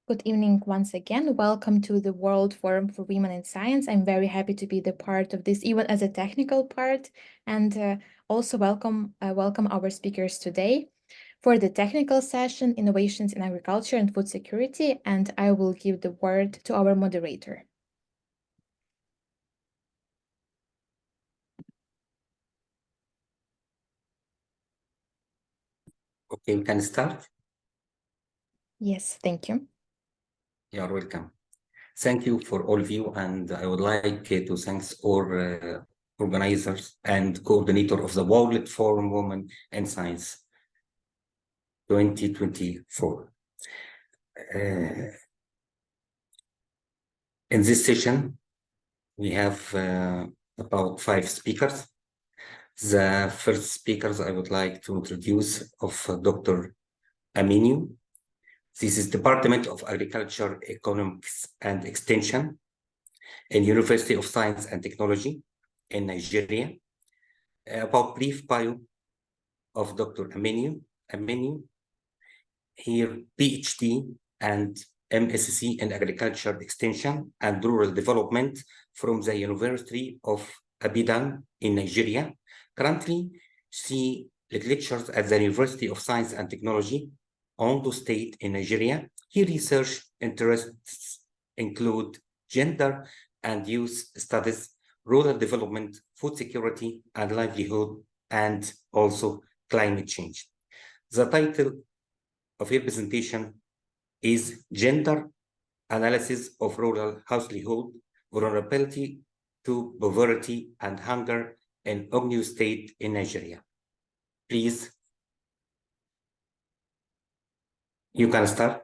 Good evening once again. Welcome to the World Forum for Women in Science. I'm very happy to be the part of this, even as a technical part, and also welcome our speakers today for the technical session, Innovations in Agriculture and Food Security, and I will give the word to our moderator. Okay, we can start. Yes, thank you. You're welcome. Thank you for all of you, and I would like to thank all organizers and coordinator of the World Forum Women in Science 2024. In this session, we have about 5 speakers. The first speakers I would like to introduce of Dr. Aminu. This is Department of Agriculture, Economics and Extension in University of Science and Technology in Nigeria. About brief bio of Dr. Aminu. Here PhD and MSc in Agriculture Extension and Rural Development from the University of Ibadan in Nigeria. Currently, she lectures at the University of Science and Technology, Ondo State in Nigeria. Her research interests include gender and youth studies, rural development, food security and livelihood, and also climate change. The title of her presentation is Gender Analysis of Rural Livelihood, Vulnerability to Poverty and Hunger in Ondo State in Nigeria. Please, you can start.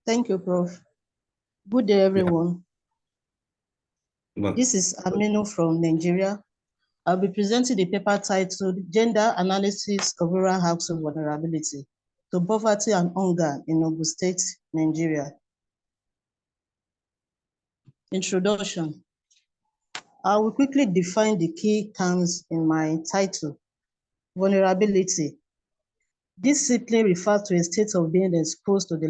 Thank you, Prof. Good day, everyone. Yeah. This is Aminu from Nigeria. I'll be presenting the paper titled Gender Analysis of Rural Household Vulnerability to Poverty and Hunger in Ondo State, Nigeria. Introduction. I will quickly define the key terms in my title. Vulnerability. This simply refers to a state of being exposed to the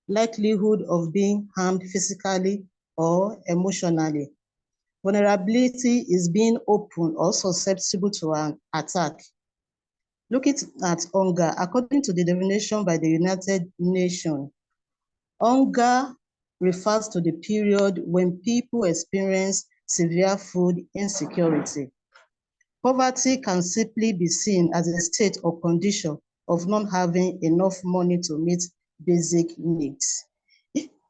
likelihood of being harmed physically or emotionally. Vulnerability is being open or susceptible to an attack. Looking at hunger, according to the definition by the United Nations, hunger refers to the period when people experience severe food insecurity. Poverty can simply be seen as a state or condition of not having enough money to meet basic needs.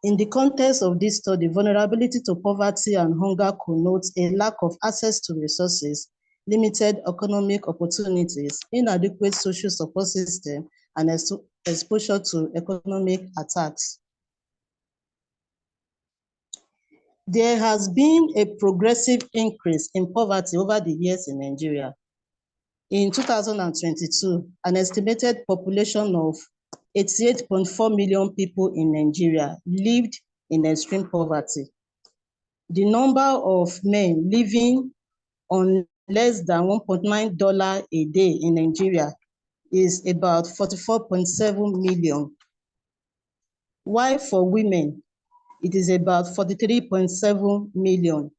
In the context of this study, vulnerability to poverty and hunger connotes a lack of access to resources, limited economic opportunities, inadequate social support system, and exposure to economic attacks. There has been a progressive increase in poverty over the years in Nigeria. In 2022, an estimated population of 88.4 million people in Nigeria lived in extreme poverty. The number of men living on less than $1.9 a day in Nigeria is about 44.7 million, while for women, it is about 43.7 million.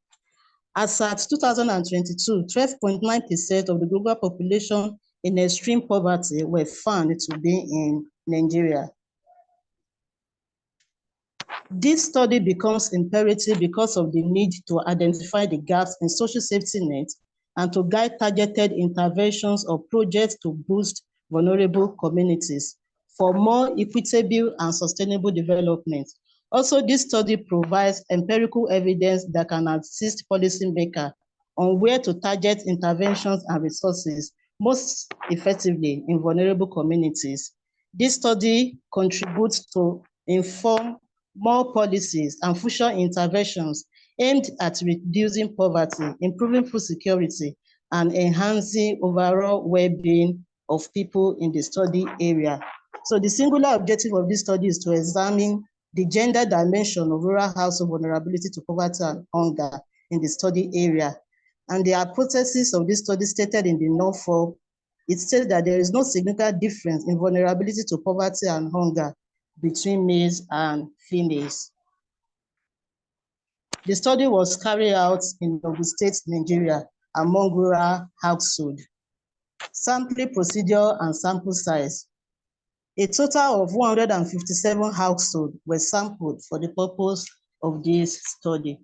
As at 2022, 12.9% of the global population in extreme poverty were found to be in Nigeria. This study becomes imperative because of the need to identify the gaps in social safety nets and to guide targeted interventions or projects to boost vulnerable communities for more equitable and sustainable development. Also, this study provides empirical evidence that can assist policymakers on where to target interventions and resources most effectively in vulnerable communities. This study contributes to inform more policies and future interventions aimed at reducing poverty, improving food security, and enhancing overall well-being of people in the study area. So the singular objective of this study is to examine the gender dimension of rural household vulnerability to poverty and hunger in the study area. And the hypothesis of this study stated in the note form, it says that there is no significant difference in vulnerability to poverty and hunger between males and females. The study was carried out in Ogun State, Nigeria, among rural households. Sampling procedure and sample size. A total of 157 households were sampled for the purpose of this study.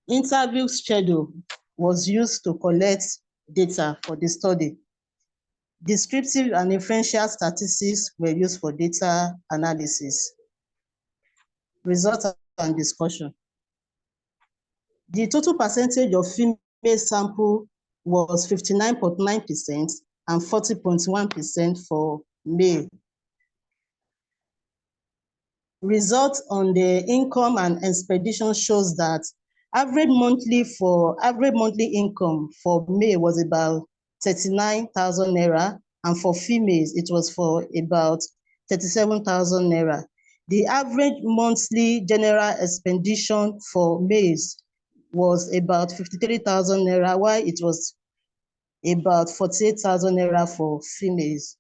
Interview schedule was used to collect data for the study. Descriptive and inferential statistics were used for data analysis. Results and discussion. The total percentage of female sample was 59.9% and 40.1% for male. Results on the income and expedition shows that average monthly income for male was about 39,000 naira, and for females it was for about 37,000 naira. The average monthly general expenditure for males was about 53,000 naira, while it was about 48,000 naira for females.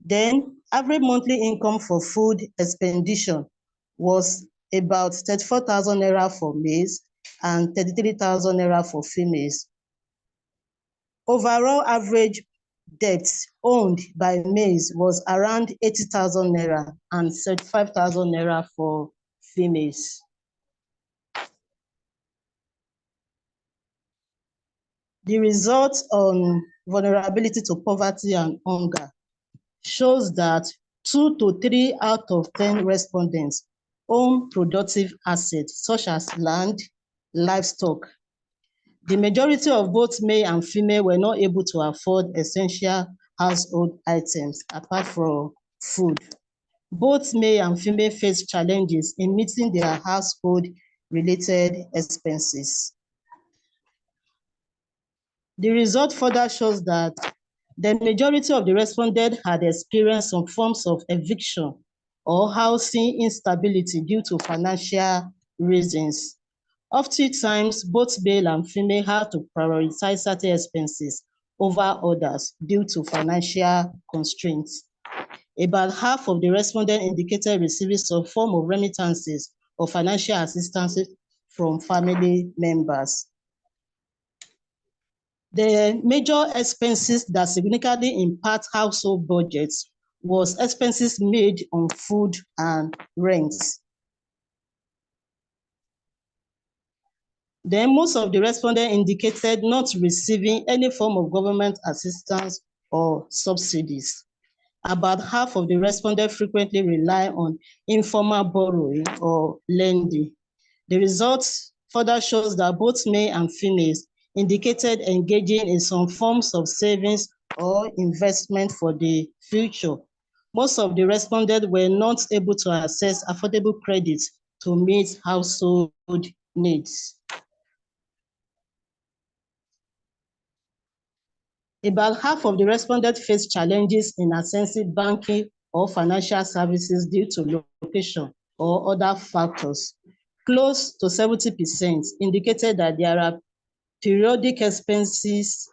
Then average monthly income for food expenditure was about 34,000 naira for males and 33,000 naira for females. Overall average debt owned by males was around 80,000 naira and 35,000 naira for females. The results on vulnerability to poverty and hunger shows that 2 to 3 out of 10 respondents own productive assets such as land, livestock. The majority of both male and female were not able to afford essential household items apart from food. Both male and female face challenges in meeting their household-related expenses. The result further shows that the majority of the respondents had experienced some forms of eviction or housing instability due to financial reasons. Oftentimes, both male and female had to prioritize certain expenses over others due to financial constraints. About half of the respondents indicated receiving some form of remittances or financial assistance from family members. The major expenses that significantly impact household budgets was expenses made on food and rents. Then most of the respondents indicated not receiving any form of government assistance or subsidies. About half of the respondents frequently rely on informal borrowing or lending. The results further shows that both male and females indicated engaging in some forms of savings or investment for the future. Most of the respondents were not able to access affordable credit to meet household needs. About half of the respondents faced challenges in accessing banking or financial services due to location or other factors. Close to 70% indicated that there are periodic expenses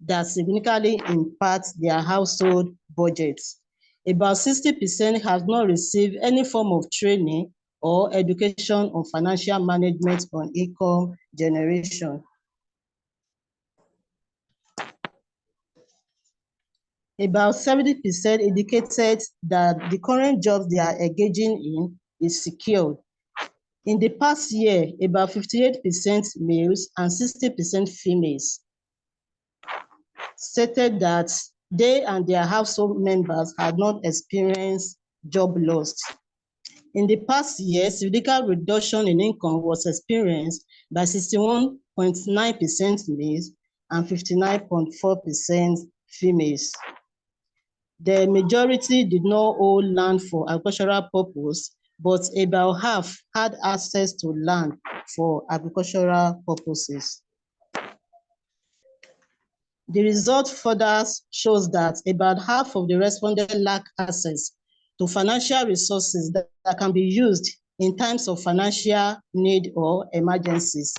that significantly impact their household budgets. About 60% have not received any form of training or education on financial management on income generation. About 70% indicated that the current jobs they are engaging in is secured. In the past year, about 58% males and 60% females stated that they and their household members had not experienced job loss. In the past year, significant reduction in income was experienced by 61.9% males and 59.4% females. The majority did not own land for agricultural purpose, but about half had access to land for agricultural purposes. The result further shows that about half of the respondents lack access to financial resources that can be used in times of financial need or emergencies.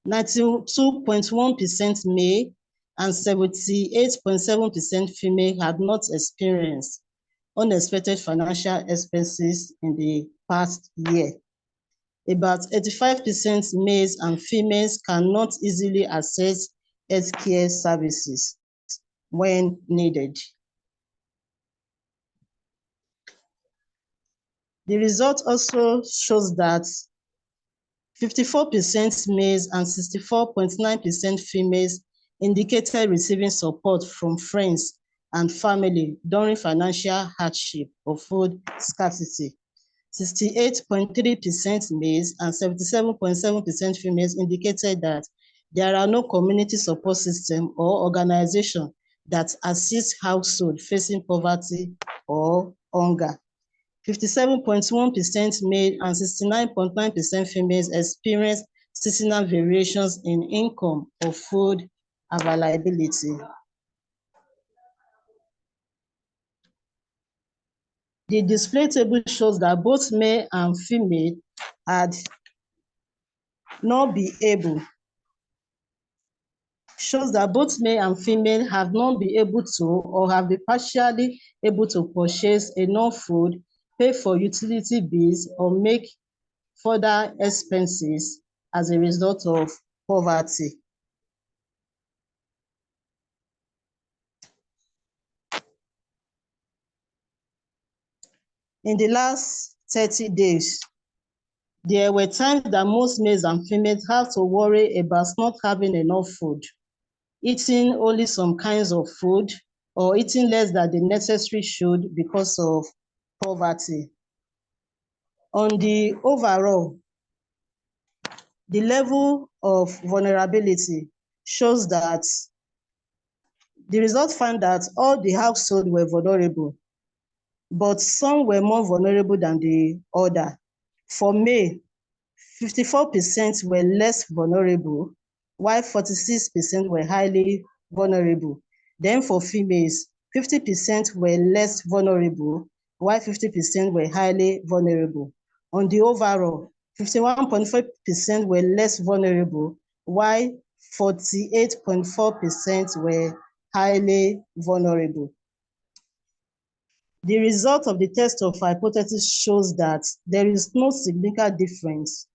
92.1% male and 78.7% female had not experienced unexpected financial expenses in the past year. About 85% males and females cannot easily access healthcare services when needed. The result also shows that 54% males and 64.9% females indicated receiving support from friends and family during financial hardship or food scarcity. 68.3% males and 77.7% females indicated that there are no community support system or organization that assist households facing poverty or hunger. 57.1% male and 69.9% females experience seasonal variations in income or food availability. The display table shows that both male and female had not been able have not been able to or have been partially able to purchase enough food, pay for utility bills, or make further expenses as a result of poverty. In the last 30 days, there were times that most males and females have to worry about not having enough food, eating only some kinds of food, or eating less than the necessary should because of poverty. On the overall, the level of vulnerability shows that the results found that all the households were vulnerable, but some were more vulnerable than the other. For male, 54% were less vulnerable, while 46% were highly vulnerable. Then for females, 50% were less vulnerable, while 50% were highly vulnerable. On the overall, 51.5% were less vulnerable, while 48.4% were highly vulnerable. The result of the test of hypothesis shows that there is no significant difference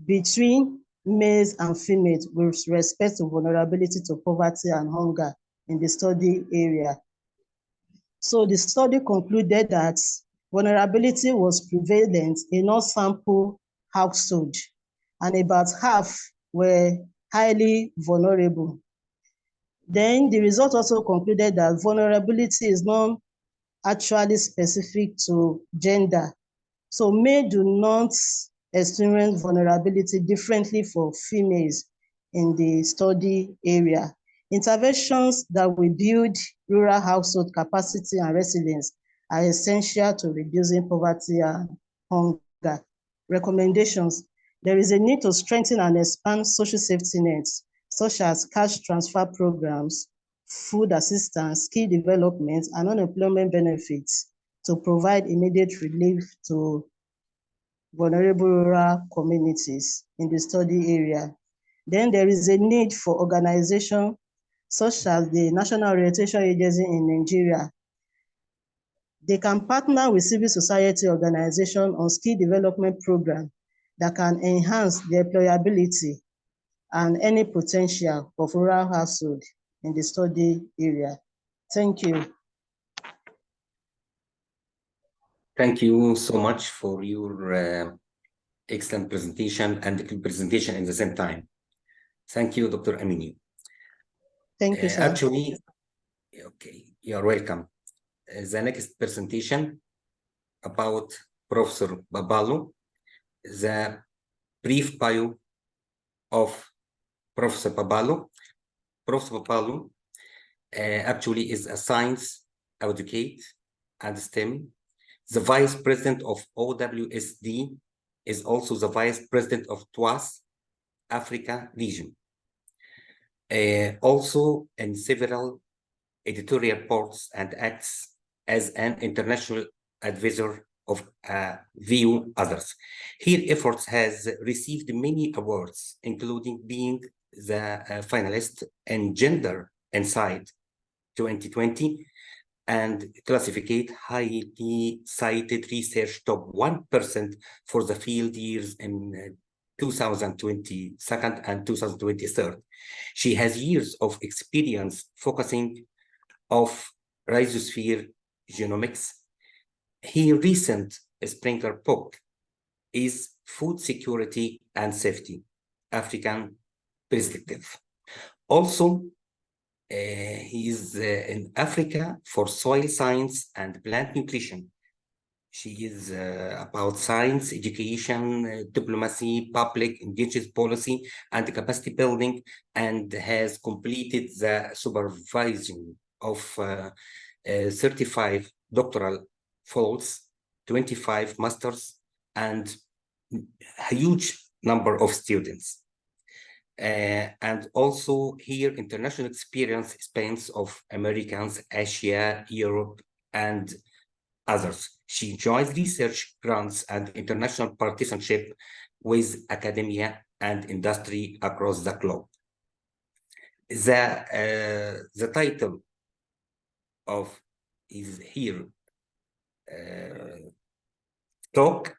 between males and females with respect to vulnerability to poverty and hunger in the study area. So the study concluded that vulnerability was prevalent in all sample households, and about half were highly vulnerable. Then the result also concluded that vulnerability is not actually specific to gender. So males do not experience vulnerability differently for females in the study area. Interventions that will build rural household capacity and resilience are essential to reducing poverty and hunger. Recommendations: there is a need to strengthen and expand social safety nets, such as cash transfer programs, food assistance, skill development, and unemployment benefits to provide immediate relief to vulnerable rural communities in the study area. Then there is a need for organizations such as the National Orientation Agency in Nigeria. They can partner with civil society organizations on skill development programs that can enhance the employability and any potential of rural households in the study area. Thank you. Thank you so much for your excellent presentation and the presentation at the same time. Thank you, Dr. Amini. Thank you, sir. Actually, okay, you're welcome. The next presentation about Professor Baballo, the brief bio of Professor Baballo. Professor Baballo actually is a science advocate and STEM. The Vice President of OWSD is also the Vice President of TWAS Africa region. Also in several editorial boards and acts as an international advisor of view others. Her efforts has received many awards, including being the finalist in Gender Insight 2020 and classified highly cited research top 1% for the field years in 2022 and 2023. She has years of experience focusing of rhizosphere genomics. Her recent Springer book is Food Security and Safety, African Perspective. Also, he is in Africa for soil science and plant nutrition. She is about science, education, diplomacy, public engagement policy, and capacity building, and has completed the supervision of 35 doctoral fellows, 25 masters, and a huge number of students. And also here, international experience spans of Americans, Asia, Europe, and others. She enjoys research grants and international partisanship with academia and industry across the globe. The title of his here talk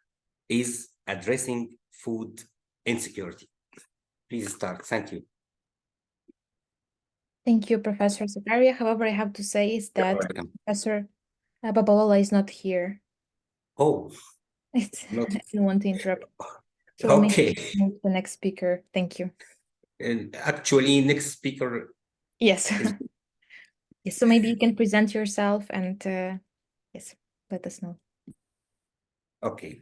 is Addressing Food Insecurity. Please start. Thank you. Thank you, Professor Zakaria. However, I have to say is that Professor Babalola is not here. Oh, I didn't want to interrupt. So okay. Move to the next speaker. Thank you. And actually, next speaker. Yes. Yes. So maybe you can present yourself and yes, let us know. Okay.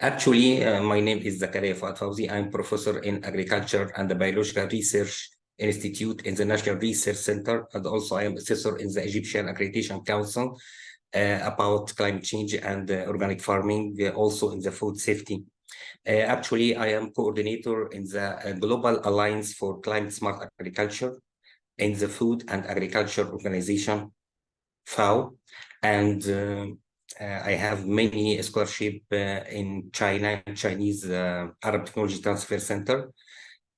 Actually, my name is Zakaria Fuad Fawzi. I'm professor in agriculture and the Biological Research Institute in the National Research Center, and also I am assessor in the Egyptian Accreditation Council about climate change and organic farming, also in the food safety. Actually, I am coordinator in the Global Alliance for Climate Smart Agriculture in the Food and Agriculture Organization, FAO, and I have many scholarship in China, Chinese Arab Technology Transfer Center,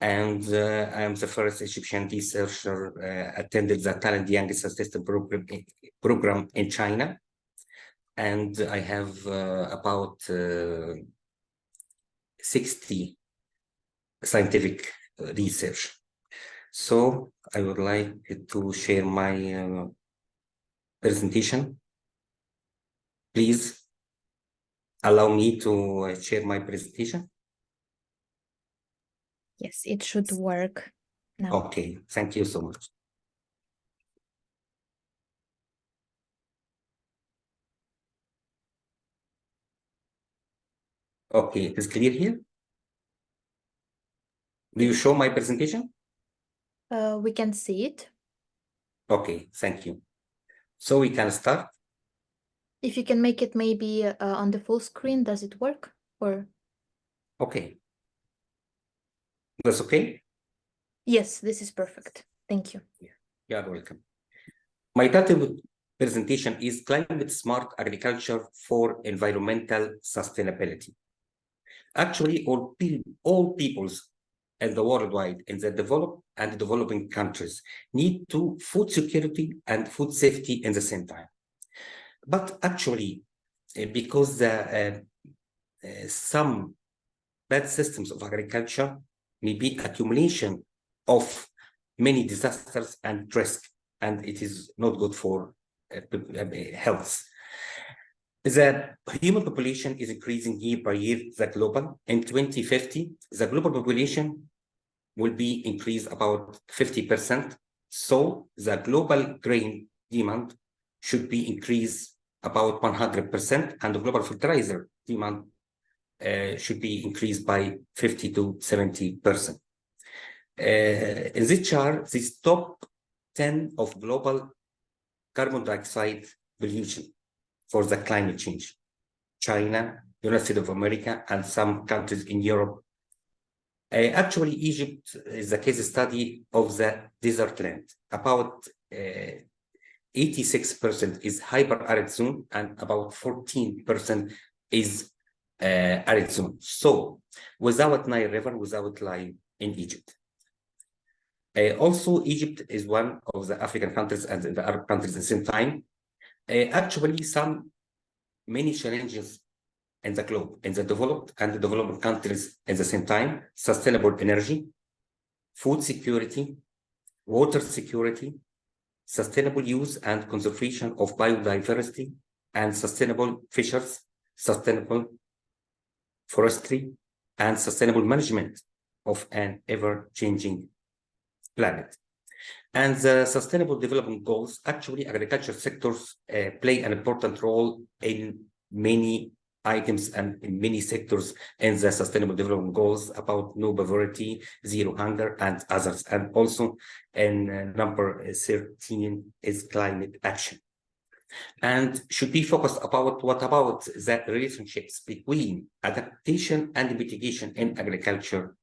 and I am the first Egyptian researcher attended the Talent Young Assistant program in China, and I have about 60 scientific research. So I would like to share my presentation. Please allow me to share my presentation. Yes, it should work now. Okay, thank you so much. Okay, it is clear here? Do you show my presentation? We can see it. Okay, thank you. So we can start. If you can make it maybe on the full screen, does it work? Or okay. That's okay? Yes, this is perfect. Thank you. You're welcome. My title presentation is Climate Smart Agriculture for Environmental Sustainability. Actually, all peoples in the worldwide, in the developed and developing countries, need to food security and food safety in the same time. But actually, because some bad systems of agriculture may be accumulation of many disasters and risk, and it is not good for health. The human population is increasing year by year, the global. In 2050, the global population will be increased about 50%. So the global grain demand should be increased about 100%, and the global fertilizer demand should be increased by 50 to 70%. In this chart, this top 10 of global carbon dioxide pollution for the climate change: China, United States of America, and some countries in Europe Actually, Egypt is a case study of the desert land. About 86% is hyper-arid zone, and about 14% is arid zone. So without Nile River, without life in Egypt. Also, Egypt is one of the African countries and the Arab countries at the same time. Actually, many challenges in the globe, in the developed and the developing countries at the same time: sustainable energy, food security, water security, sustainable use and conservation of biodiversity, and sustainable fisheries, sustainable forestry, and sustainable management of an ever-changing planet. And the Sustainable Development Goals, actually, agriculture sectors play an important role in many items and in many sectors in the Sustainable Development Goals about no poverty, zero hunger, and others. And also in number 13 is climate action. And should be focused about what about the relationships between adaptation and mitigation in agriculture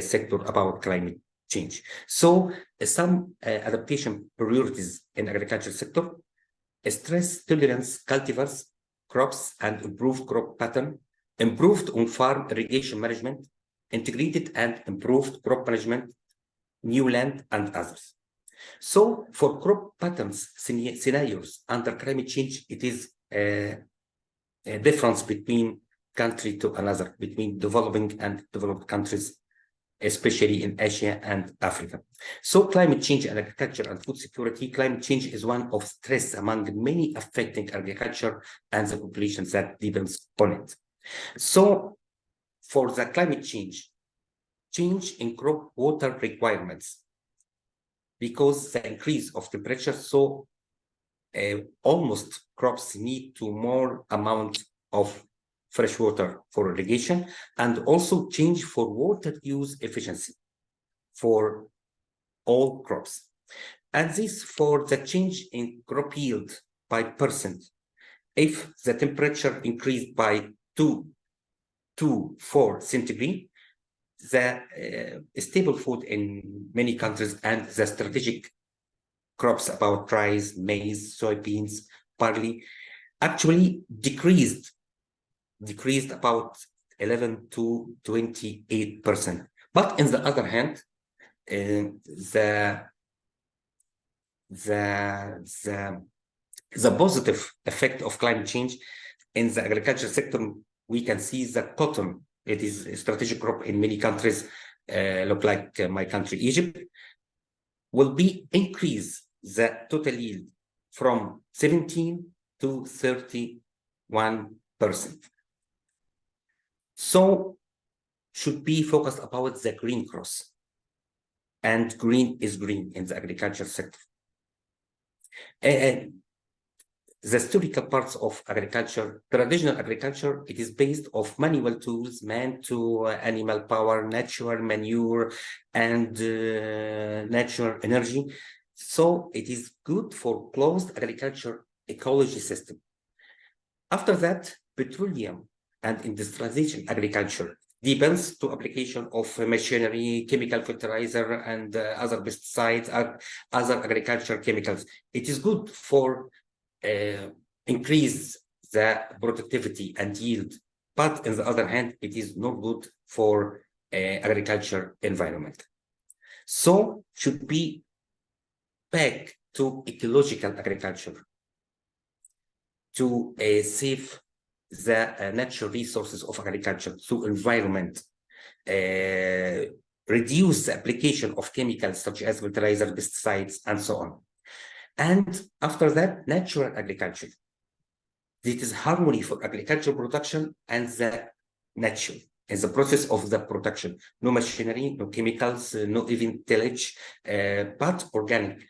sector about climate change. So some adaptation priorities in agriculture sector: stress tolerance cultivars, crops and improved crop pattern, improved on-farm irrigation management, integrated and improved crop management, new land, and others. So for crop patterns scenarios under climate change, it is a difference between country to another, between developing and developed countries, especially in Asia and Africa. So climate change and agriculture and food security. Climate change is one of stress among many affecting agriculture and the populations that depends on it. So for the climate change in crop water requirements, because the increase of temperature, so almost crops need to more amount of fresh water for irrigation, and also change for water use efficiency for all crops. And this for the change in crop yield by percent. If the temperature increased by 2 to 4 centigrade, the stable food in many countries and the strategic crops about rice, maize, soybeans, barley, actually decreased about 11 to 28%. But on the other hand, the positive effect of climate change in the agriculture sector, we can see that cotton, it is a strategic crop in many countries, look like my country, Egypt, will be increase the total yield from 17 to 31%. So should be focused about the green cross, and green is green in the agriculture sector. And the historical parts of agriculture, traditional agriculture, it is based of manual tools, man to animal power, natural manure, and natural energy. So it is good for closed agriculture ecology system. After that, petroleum and industrialization agriculture depends to application of machinery, chemical fertilizer, and other pesticides, other agriculture chemicals. It is good for increase the productivity and yield, but on the other hand, it is not good for agriculture environment. So should be back to ecological agriculture to save the natural resources of agriculture, to environment, reduce the application of chemicals such as fertilizer, pesticides, and so on. And after that, natural agriculture. This is harmony for agricultural production and the nature in the process of the production. No machinery, no chemicals, no even tillage, but organic,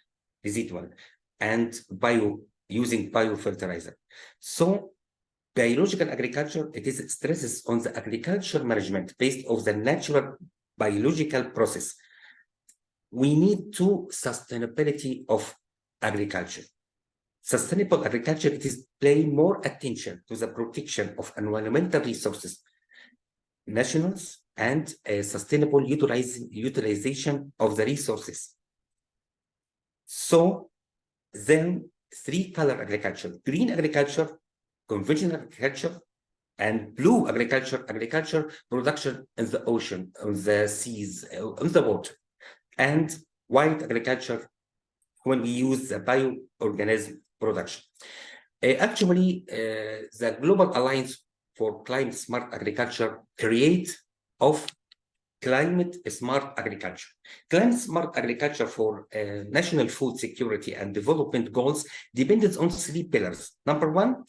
residual, and using biofertilizer. So biological agriculture, it is stresses on the agriculture management based on the natural biological process. We need to sustainability of agriculture. Sustainable agriculture, it is paying more attention to the protection of environmental resources, nationals and sustainable utilization of the resources. So then 3-color agriculture: green agriculture, conventional agriculture, and blue agriculture, production in the ocean, on the seas, on the water, and white agriculture when we use the bioorganism production. Actually, the Global Alliance for Climate Smart Agriculture create of climate smart agriculture. Climate smart agriculture for national food security and development goals depends on 3 pillars. Number 1,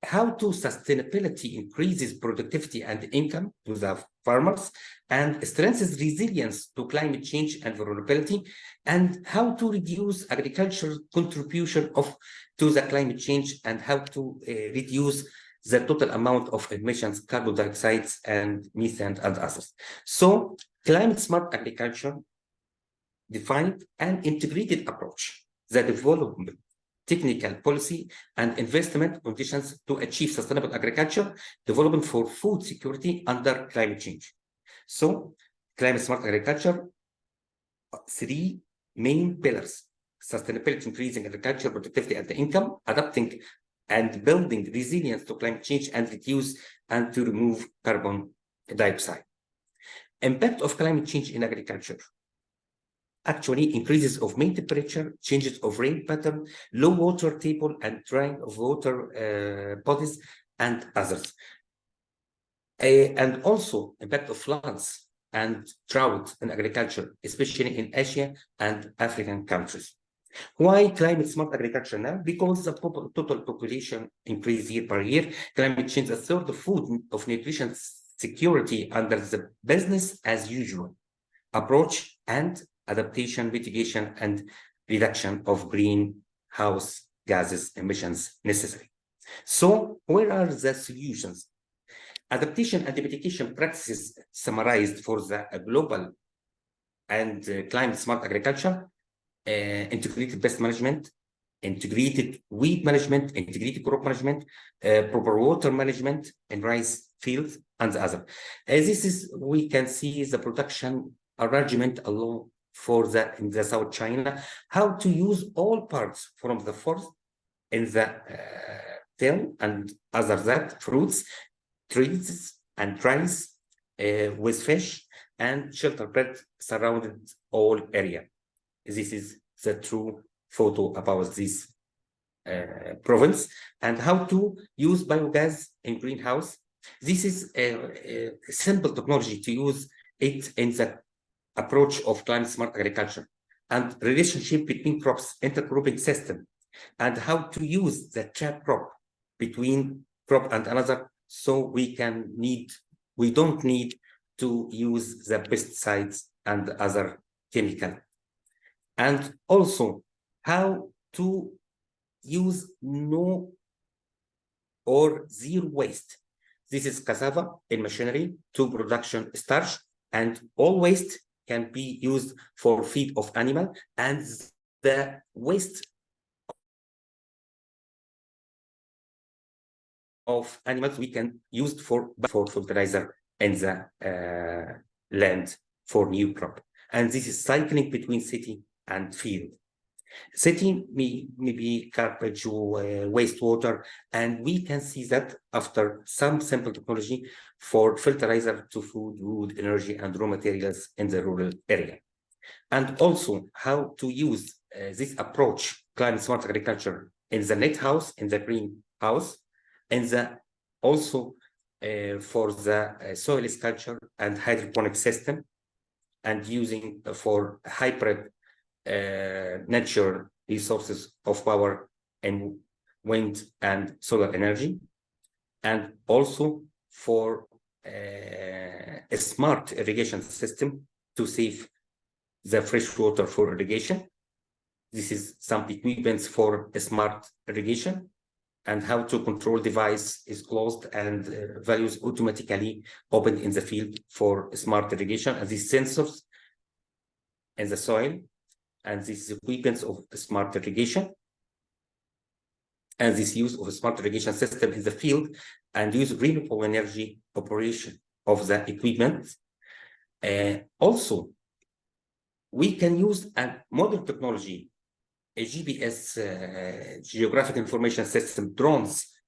how to sustainability increases productivity and income to the farmers and strengthens resilience to climate change and vulnerability, and how to reduce agricultural contribution to the climate change, and how to reduce the total amount of emissions, carbon dioxide and methane and others. So climate smart agriculture defined an integrated approach that development, technical policy and investment conditions to achieve sustainable agriculture development for food security under climate change. So climate smart agriculture, 3 main pillars: sustainability, increasing agriculture productivity and the income, adapting and building resilience to climate change, and reduce and to remove carbon dioxide. Impact of climate change in agriculture: actually increases of mean temperature, changes of rain pattern, low water table and drying of water bodies and others. And also impact of floods and drought in agriculture, especially in Asia and African countries. Why climate smart agriculture now? Because the total population increase year by year. Climate change is a third of food of nutrition security under the business as usual approach and adaptation, mitigation, and reduction of greenhouse gases emissions necessary. So where are the solutions? Adaptation and mitigation practices summarized for the global and climate smart agriculture: integrated pest management, integrated weed management, integrated crop management, proper water management in rice fields, and the other. This is, we can see the production arrangement along in the South China, how to use all parts from the forest in the field and other that fruits, trees, and rice with fish and shelter bed surrounded all area. This is the true photo about this province, and how to use biogas in greenhouse. This is a simple technology to use it in the approach of climate smart agriculture, and relationship between crops, intercropping system, and how to use the trap crop between crop and another, so we don't need to use the pesticides and other chemical. And also how to use no or zero waste. This is cassava in machinery to production starch, and all waste can be used for feed of animal, and the waste of animals we can use for fertilizer in the land for new crop. And this is cycling between city and field. City maybe garbage, wastewater, and we can see that after some simple technology for fertilizer to food, wood, energy, and raw materials in the rural area. And also how to use this approach, climate smart agriculture, in the net house, in the greenhouse, and also for the soil culture and hydroponic system, and using for hybrid natural resources of power and wind and solar energy, and also for a smart irrigation system to save the fresh water for irrigation. This is some equipments for a smart irrigation, and how to control device is closed and values automatically opened in the field for smart irrigation, and these sensors in the soil, and these equipments of smart irrigation, and this use of a smart irrigation system in the field, and use renewable energy operation of the equipment. Also, we can use a modern technology, a GPS, geographic information system,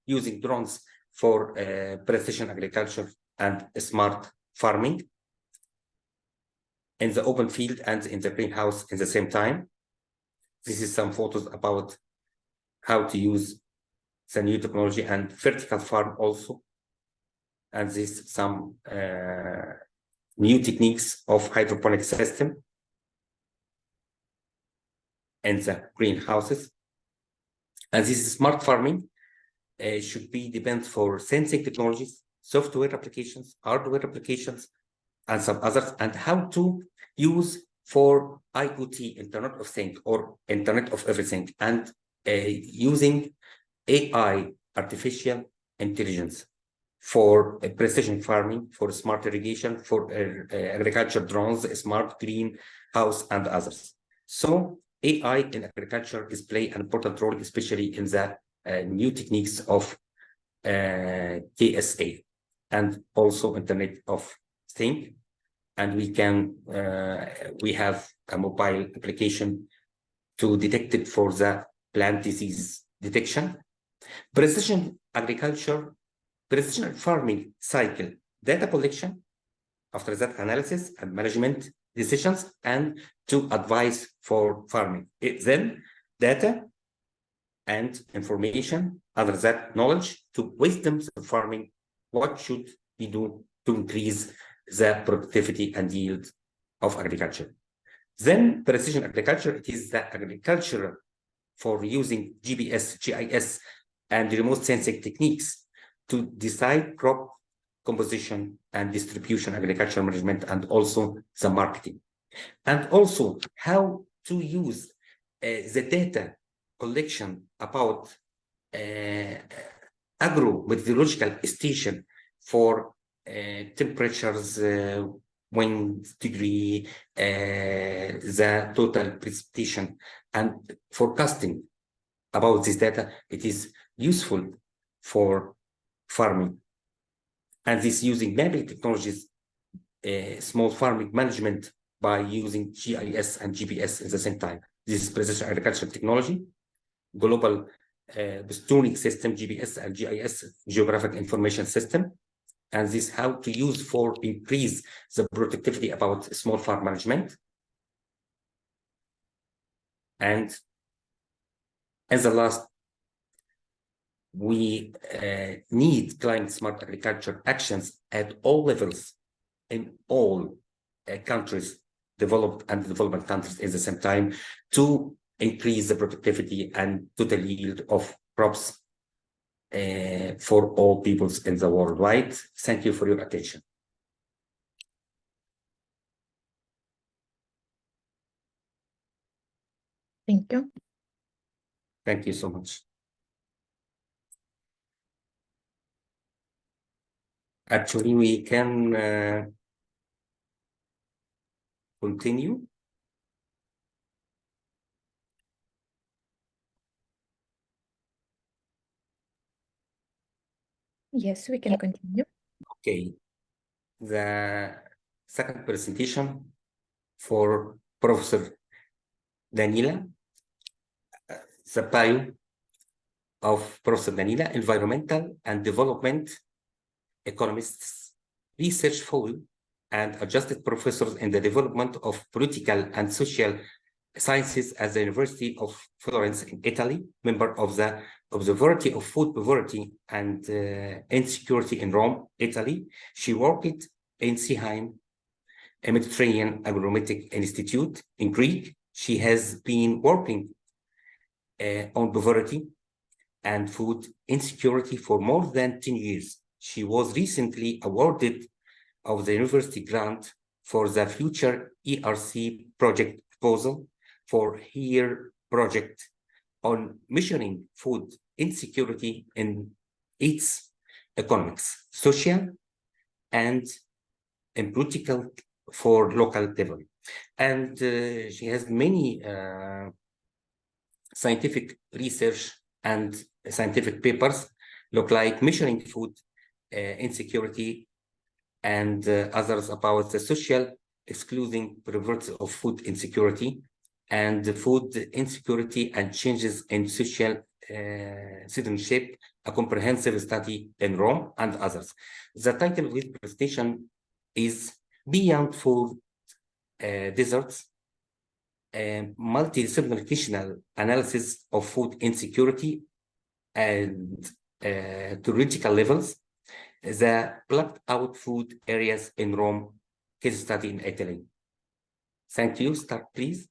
using drones for precision agriculture and smart farming in the open field and in the greenhouse in the same time. This is some photos about how to use the new technology and vertical farm also. And this some new techniques of hydroponic system in the greenhouses. And this smart farming should be depend for sensing technologies, software applications, hardware applications, and some others, and how to use for IoT, Internet of Things, or Internet of Everything, and using AI, artificial intelligence, for precision farming, for smart irrigation, for agriculture drones, smart greenhouse, and others. So AI in agriculture is play an important role, especially in the new techniques of KSA, and also Internet of Things. And we have a mobile application to detect it for the plant disease detection. Precision agriculture, precision farming cycle, data collection, after that analysis and management decisions, and to advise for farming. Then data and information, under that knowledge, to wisdom of farming, what should we do to increase the productivity and yield of agriculture. Then precision agriculture, it is the agriculture for using GPS, GIS, and remote sensing techniques to decide crop composition and distribution, agricultural management, and also the marketing. And also how to use the data collection about agro-meteorological station for temperatures, wind degree, the total precipitation, and forecasting about this data. It is useful for farming. And this using mapping technologies, small farming management by using GIS and GPS at the same time. This is precision agriculture technology, global bestowing system, GPS and GIS, geographic information system. And this how to use for increase the productivity about small farm management. And as the last, we need climate smart agriculture actions at all levels in all countries, developed and developing countries at the same time, to increase the productivity and total yield of crops for all peoples in the worldwide. Thank you for your attention. Thank you. Thank you so much. Actually, we can continue. Yes, we can continue. Okay. The second presentation for Professor Daniela, the bio of Professor Daniela, environmental and development economists, research fellow, and adjunct professors in the development of political and social sciences at the University of Florence in Italy, member of the Observatory of Food Poverty and Insecurity in Rome, Italy. She worked in Seaheim, a Mediterranean Agronomic Institute in Greece. She has been working on poverty and food insecurity for more than 10 years. She was recently awarded of the university grant for the future ERC project proposal for her project on measuring food insecurity in its economics, social, and political for local level. And she has many scientific research and scientific papers look like measuring food insecurity and others about the social excluding perverts of food insecurity and food insecurity and changes in social citizenship, a comprehensive study in Rome and others. The title of this presentation is Beyond Food Deserts, multidisciplinary analysis of food insecurity and theoretical levels, the plucked out food areas in Rome, case study in Italy. Thank you. Start, please.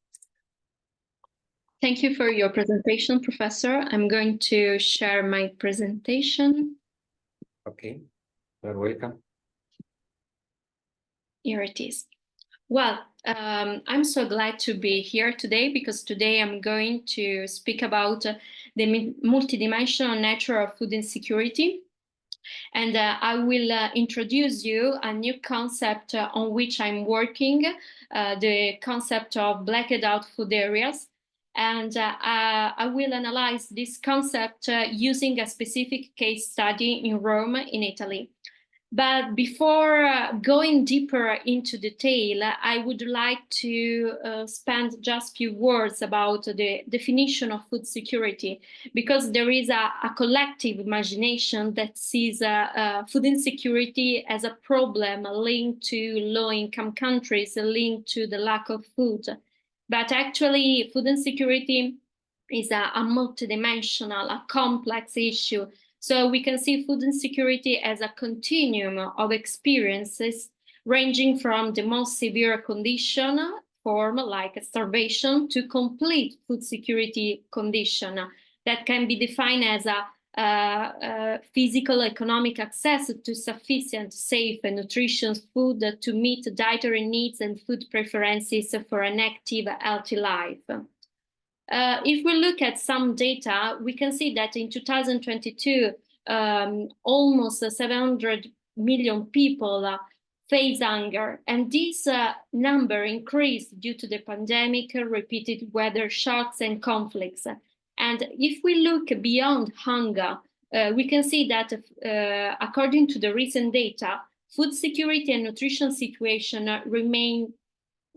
Thank you for your presentation, Professor. I'm going to share my presentation. Okay, you're welcome. Here it is. Well, I'm so glad to be here today because today I'm going to speak about the multidimensional nature of food insecurity. And I will introduce you a new concept on which I'm working, the concept of blacked out food areas. And I will analyze this concept using a specific case study in Rome, in Italy. But before going deeper into detail, I would like to spend just a few words about the definition of food security, because there is a collective imagination that sees food insecurity as a problem linked to low-income countries, linked to the lack of food. But actually, food insecurity is a multidimensional, a complex issue. So we can see food insecurity as a continuum of experiences ranging from the most severe condition form like starvation to complete food security condition that can be defined as a physical economic access to sufficient, safe and nutritious food to meet dietary needs and food preferences for an active, healthy life. If we look at some data, we can see that in 2022, almost 700 million people face hunger. And this number increased due to the pandemic, repeated weather shocks and conflicts. And if we look beyond hunger, we can see that according to the recent data, food security and nutrition situation remain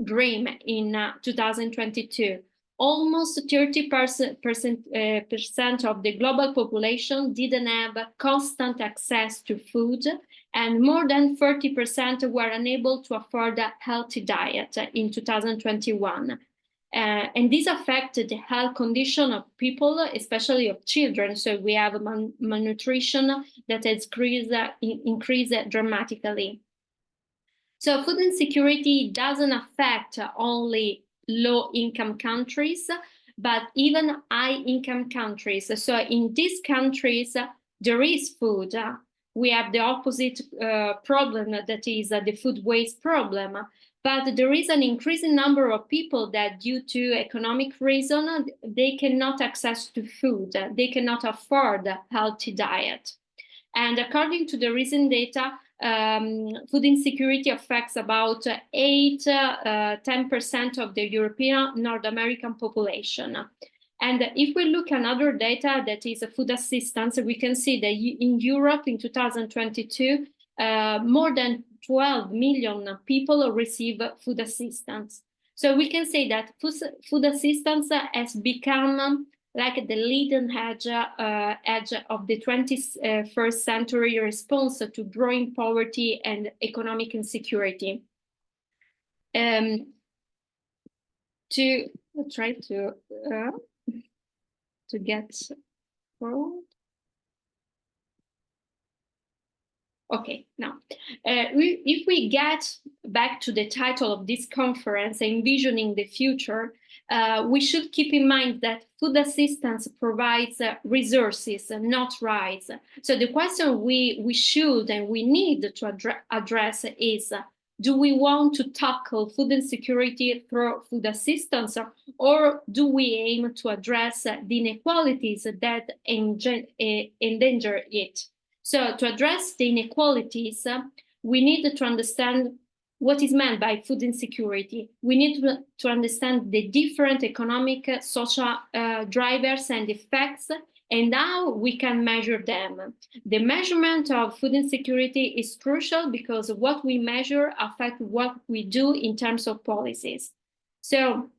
grim in 2022. Almost 30% of the global population didn't have constant access to food, and more than 30% were unable to afford a healthy diet in 2021. And this affected the health condition of people, especially of children. So we have malnutrition that has increased dramatically. So food insecurity doesn't affect only low-income countries, but even high-income countries. So in these countries, there is food. We have the opposite problem, that is the food waste problem. But there is an increasing number of people that, due to economic reason, they cannot access to food. They cannot afford a healthy diet. And according to the recent data, food insecurity affects about 10% of the European North American population. And if we look at another data that is food assistance, we can see that in Europe in 2022, more than 12 million people receive food assistance. So we can say that food assistance has become like the leading edge of the 21st century response to growing poverty and economic insecurity. To try to get forward. Okay, now, if we get back to the title of this conference, Envisioning the Future, we should keep in mind that food assistance provides resources, not rights. So the question we should and we need to address is, do we want to tackle food insecurity through food assistance, or do we aim to address the inequalities that endanger it? So to address the inequalities, we need to understand what is meant by food insecurity. We need to understand the different economic, social drivers and effects, and how we can measure them. The measurement of food insecurity is crucial because what we measure affects what we do in terms of policies. So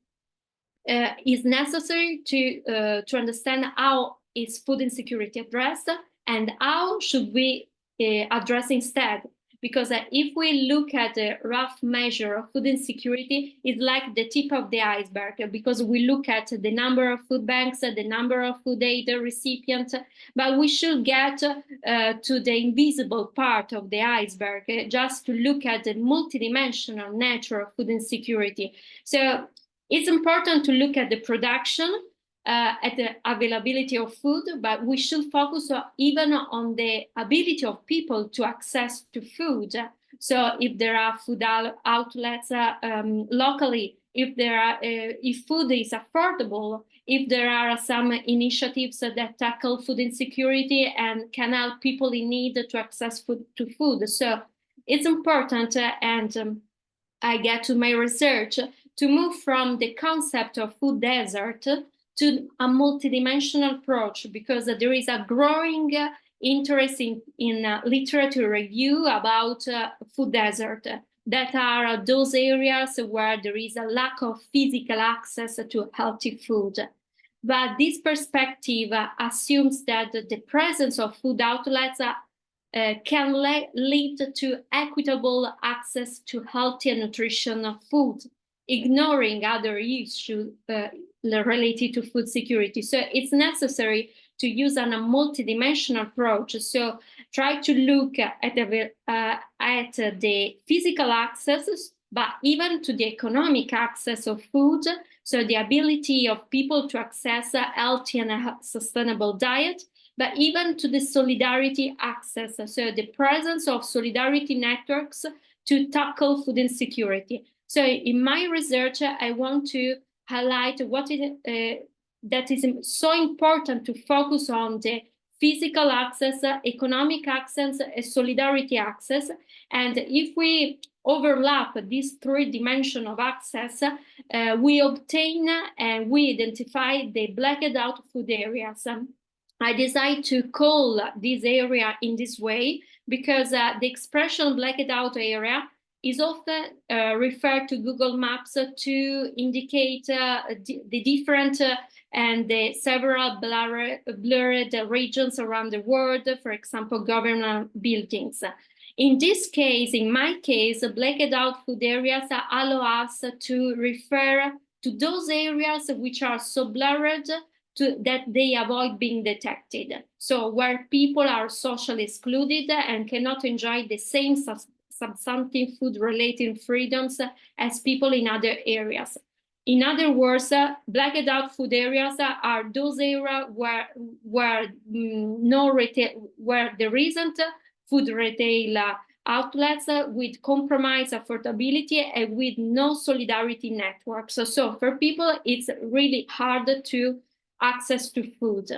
it's necessary to understand how is food insecurity addressed and how should we address instead. Because if we look at a rough measure of food insecurity, it's like the tip of the iceberg, because we look at the number of food banks, the number of food aid recipients, but we should get to the invisible part of the iceberg, just to look at the multidimensional nature of food insecurity. So it's important to look at the production, at the availability of food, but we should focus even on the ability of people to access to food. So if there are food outlets locally, if food is affordable, if there are some initiatives that tackle food insecurity and can help people in need to access to food. So it's important, and I get to my research, to move from the concept of food desert to a multidimensional approach, because there is a growing interest in literature review about food desert, that are those areas where there is a lack of physical access to healthy food. But this perspective assumes that the presence of food outlets can lead to equitable access to healthy and nutritional food, ignoring other issues related to food security. So it's necessary to use a multidimensional approach. So try to look at the physical access, but even to the economic access of food. So the ability of people to access a healthy and sustainable diet, but even to the solidarity access. So the presence of solidarity networks to tackle food insecurity. So in my research, I want to highlight that is so important to focus on the physical access, economic access, and solidarity access. And if we overlap these three dimensions of access, we obtain and we identify the blacked out food areas. I decided to call this area in this way because the expression blacked out area is often referred to Google Maps to indicate the different and the several blurred regions around the world, for example, government buildings. In this case, in my case, blacked out food areas allow us to refer to those areas which are so blurred that they avoid being detected. So where people are socially excluded and cannot enjoy the same substantive food-related freedoms as people in other areas. In other words, blacked out food areas are those areas where there isn't food retail outlets with compromised affordability and with no solidarity networks. So for people, it's really hard to access to food.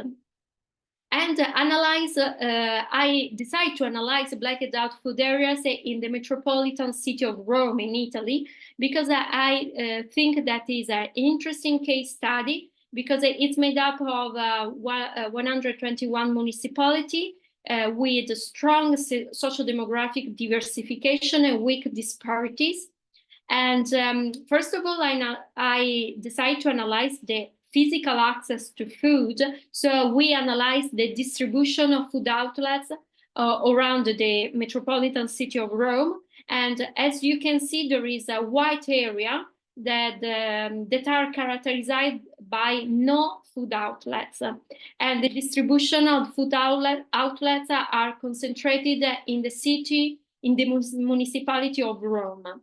And I decided to analyze blacked out food areas in the metropolitan city of Rome in Italy, because I think that is an interesting case study, because it's made up of 121 municipalities with strong socio-demographic diversification and weak disparities. And first of all, I decided to analyze the physical access to food. So we analyzed the distribution of food outlets around the metropolitan city of Rome. And as you can see, there is a white area that are characterized by no food outlets. And the distribution of food outlets are concentrated in the city, in the municipality of Rome.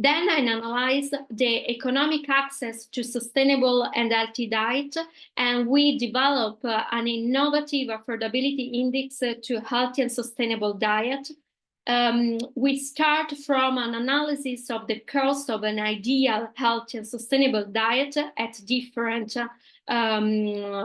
Then I analyzed the economic access to sustainable and healthy diet, and we developed an innovative affordability index to healthy and sustainable diet. We start from an analysis of the cost of an ideal healthy and sustainable diet at different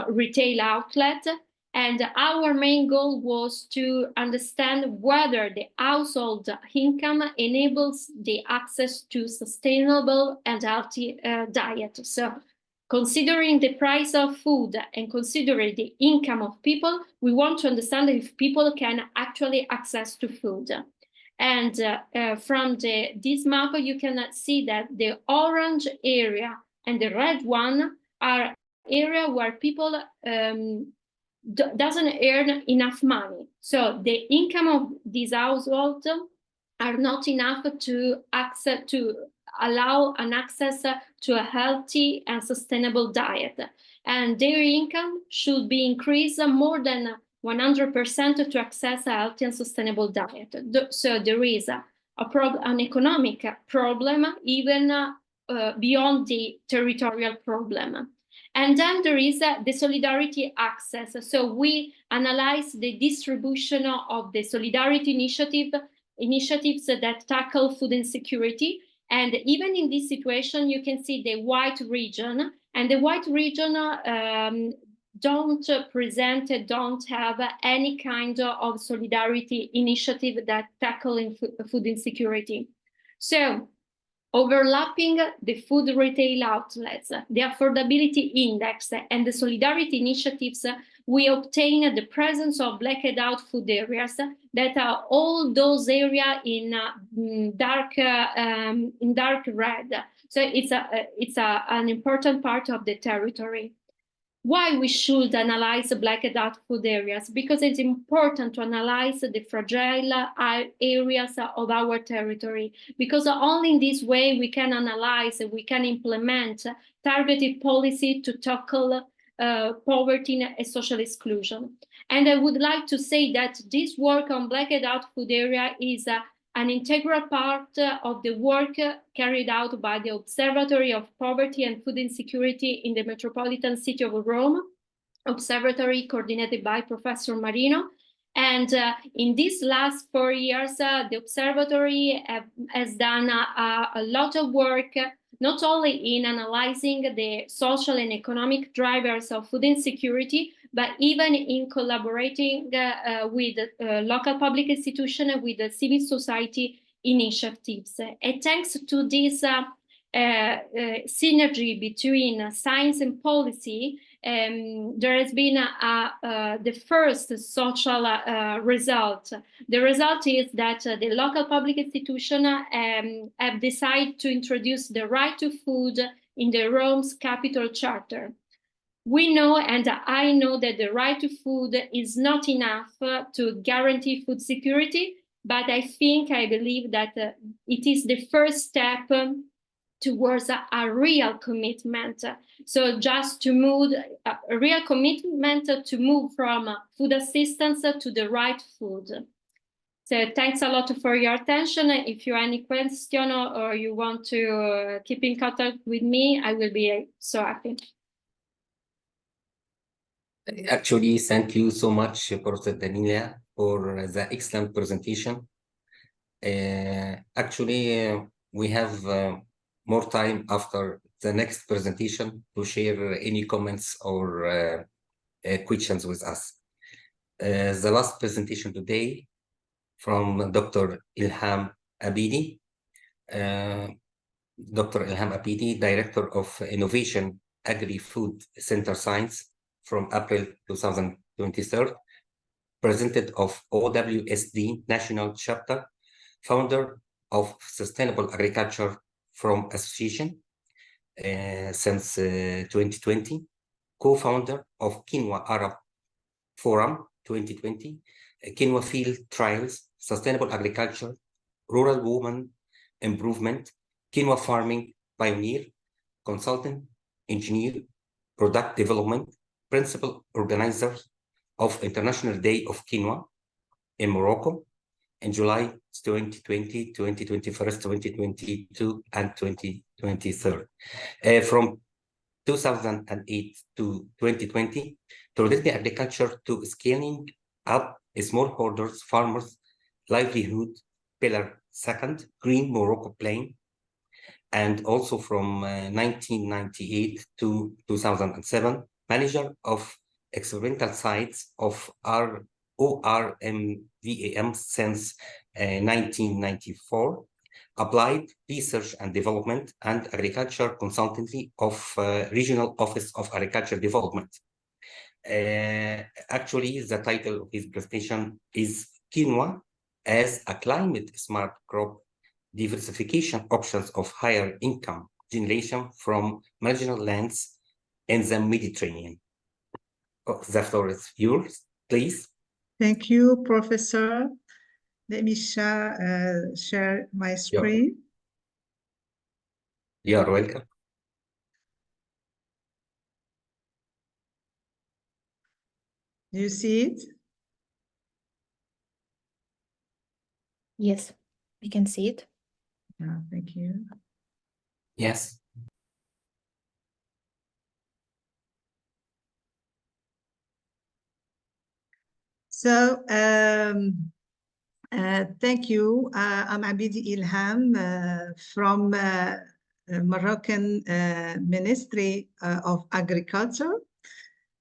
retail outlets. And our main goal was to understand whether the household income enables the access to sustainable and healthy diet. So considering the price of food and considering the income of people, we want to understand if people can actually access to food. And from this map, you can see that the orange area and the red one are area where people doesn't earn enough money. So the income of these households are not enough to allow an access to a healthy and sustainable diet. And their income should be increased more than 100% to access a healthy and sustainable diet. So there is an economic problem, even beyond the territorial problem. And then there is the solidarity access. So we analyze the distribution of the solidarity initiatives that tackle food insecurity. And even in this situation, you can see the white region, and the white region don't have any kind of solidarity initiative that tackle food insecurity. So overlapping the food retail outlets, the affordability index, and the solidarity initiatives, we obtain the presence of blacked out food areas that are all those areas in dark red. So it's an important part of the territory. Why we should analyze blacked out food areas? Because it's important to analyze the fragile areas of our territory, because only in this way we can analyze, we can implement targeted policy to tackle poverty and social exclusion. And I would like to say that this work on blacked out food area is an integral part of the work carried out by the Observatory of Poverty and Food Insecurity in the metropolitan city of Rome, observatory coordinated by Professor Marino. And in these last 4 years, the observatory has done a lot of work, not only in analyzing the social and economic drivers of food insecurity, but even in collaborating with local public institutions and with the civil society initiatives. And thanks to this synergy between science and policy, there has been the first social result. The result is that the local public institution have decided to introduce the right to food in the Rome's capital charter. We know, and I know, that the right to food is not enough to guarantee food security, but I believe that it is the first step towards a real commitment. So just to move, a real commitment to move from food assistance to the right food. So thanks a lot for your attention. If you have any question or you want to keep in contact with me, I will be so happy. Actually, thank you so much, Professor Daniela, for the excellent presentation. We have more time after the next presentation to share any comments or questions with us. The last presentation today from Dr. Ilham Abidi. Dr. Ilham Abidi, Director of Innovation Agri-Food Center Science from April 2023, President of OWSD National Chapter, founder of Sustainable Agriculture from Association since 2020, co-founder of Quinoa Arab Forum 2020, Quinoa Field Trials, Sustainable Agriculture, Rural Women Improvement, Quinoa Farming Pioneer, Consultant, Engineer, Product Development, Principal Organizer of International Day of Quinoa in Morocco in July 2020, 2021, 2022, and 2023. From 2008 to 2020, to relate the agriculture to scaling up smallholders, farmers, livelihood, pillar second, Green Morocco Plain, and also from 1998 to 2007, manager of experimental sites of ORMVAM since 1994, applied research and development, and agriculture consultancy of Regional Office of Agriculture Development. Actually, the title of his presentation is Quinoa as a Climate Smart Crop, Diversification Options of Higher Income Generation from Marginal Lands in the Mediterranean. Oh, the floor is yours, please. Thank you, Professor. Let me share my screen. You're welcome. Do you see it? Yes, we can see it. Yeah, thank you. Yes. So, thank you. I'm Abidi Ilham from Moroccan Ministry of Agriculture.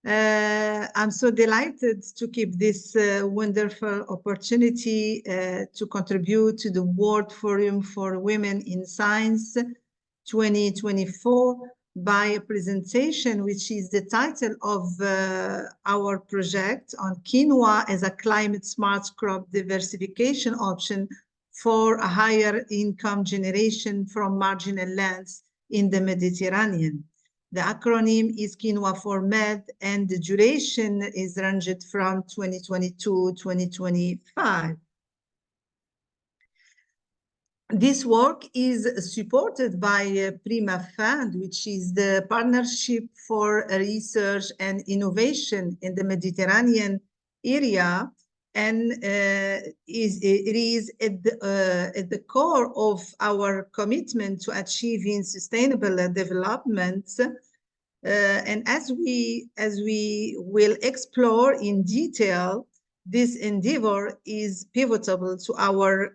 I'm so delighted to keep this wonderful opportunity to contribute to the World Forum for Women in Science 2024 by a presentation, which is the title of our project on quinoa as a climate smart crop diversification option for a higher income generation from marginal lands in the Mediterranean. The acronym is Quinoa for MED, and the duration is ranged from 2022 to 2025. This work is supported by Prima Fund, which is the Partnership for Research and Innovation in the Mediterranean area, and it is at the core of our commitment to achieving sustainable development. And as we will explore in detail, this endeavor is pivotal to our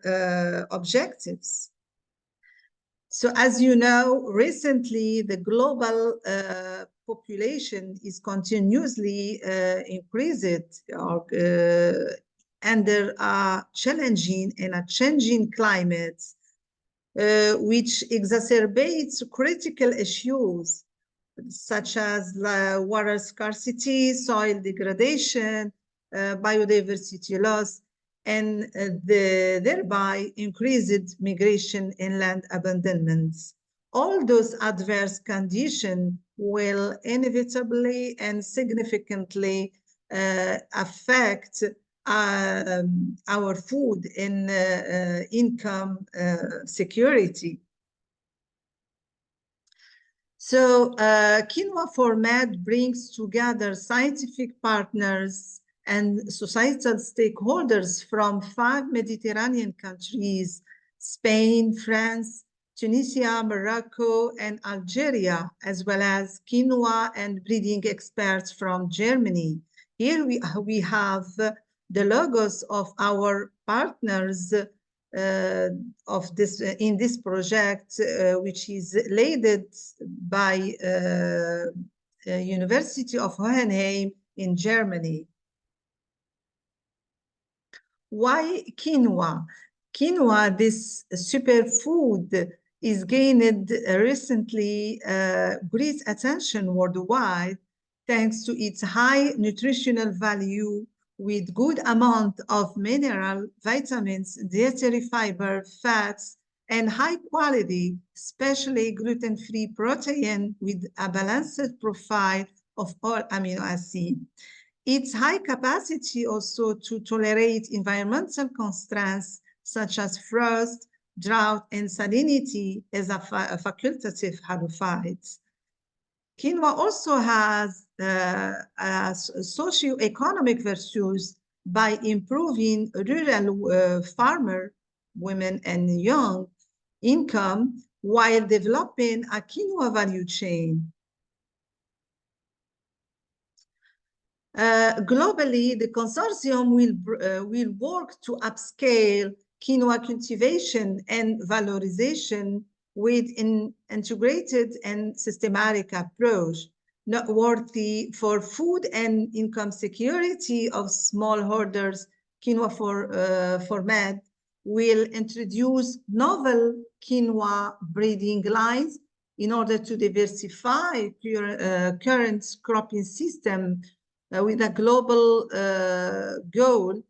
objectives. So as you know, recently the global population is continuously increased under a challenging and a changing climate, which exacerbates critical issues such as water scarcity, soil degradation, biodiversity loss, and thereby increased migration and land abandonments. All those adverse conditions will inevitably and significantly affect our food and income security. So Quinoa for MED brings together scientific partners and societal stakeholders from 5 Mediterranean countries: Spain, France, Tunisia, Morocco, and Algeria, as well as quinoa and breeding experts from Germany. Here we have the logos of our partners of this in this project, which is led by University of Hohenheim in Germany. Why quinoa? Quinoa, this superfood, is gained recently great attention worldwide thanks to its high nutritional value with good amount of mineral, vitamins, dietary fiber, fats, and high quality, especially gluten-free protein with a balanced profile of all amino acids. Its high capacity also to tolerate environmental constraints such as frost, drought, and salinity as a facultative halophyte. Quinoa also has socio-economic virtues by improving rural farmer, women, and young income while developing a quinoa value chain. Globally, the consortium will work to upscale quinoa cultivation and valorization with an integrated and systematic approach, noteworthy for food and income security of smallholders. Quinoa for MED will introduce novel quinoa breeding lines in order to diversify current cropping system with a global goal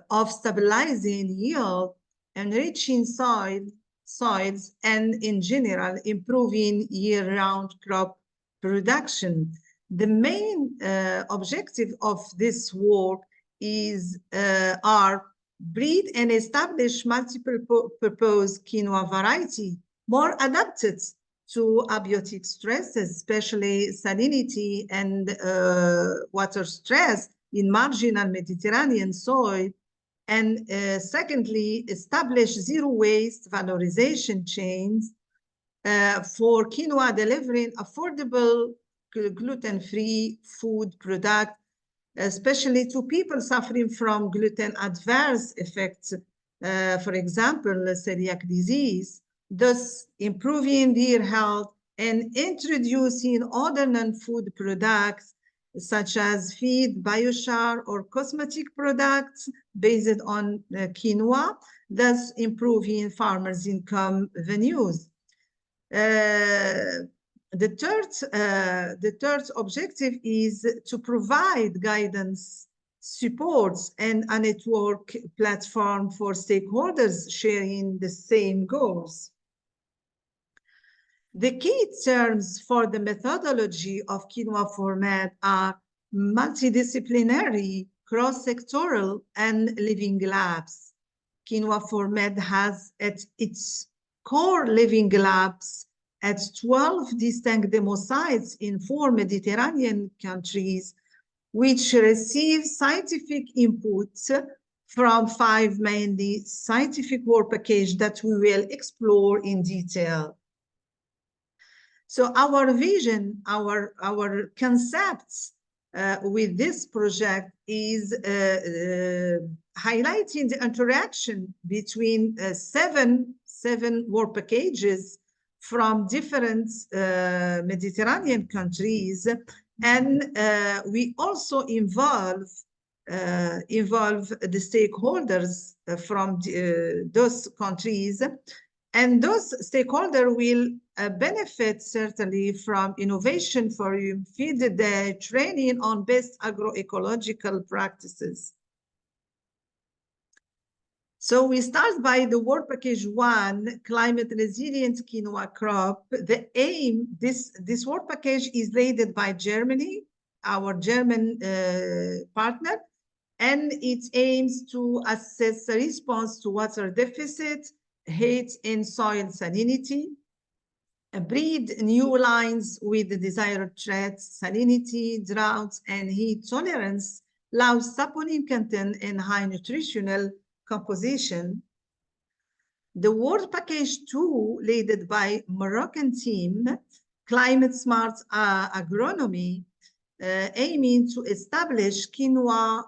of stabilizing yield, enriching soils, and in general, improving year-round crop production. The main objective of this work is breed and establish multiple purpose quinoa variety more adapted to abiotic stresses, especially salinity and water stress in marginal Mediterranean soil. And secondly, establish zero waste valorization chains for quinoa delivering affordable gluten-free food product, especially to people suffering from gluten adverse effects, for example, celiac disease, thus improving their health and introducing other non-food products such as feed, biochar, or cosmetic products based on quinoa, thus improving farmers' income avenues. The third objective is to provide guidance, supports, and a network platform for stakeholders sharing the same goals. The key terms for the methodology of quinoa format are multidisciplinary, cross-sectoral, and living labs. Quinoa format has at its core living labs at 12 distinct demo sites in 4 Mediterranean countries, which receive scientific input from 5 mainly scientific work packages that we will explore in detail. So our vision, our concepts with this project is highlighting the interaction between seven work packages from different Mediterranean countries, and we also involve the stakeholders from those countries, and those stakeholders will benefit certainly from innovation forum, feed the day, training on best agroecological practices. So we start by the work package 1, climate resilient quinoa crop. The aim, this work package is led by Germany, our German partner, and it aims to assess the response to water deficit, heat and soil salinity, breed new lines with the desired traits, salinity, drought, and heat tolerance, low saponin content, and high nutritional composition. The work package 2, led by Moroccan team, climate smart agronomy, aiming to establish quinoa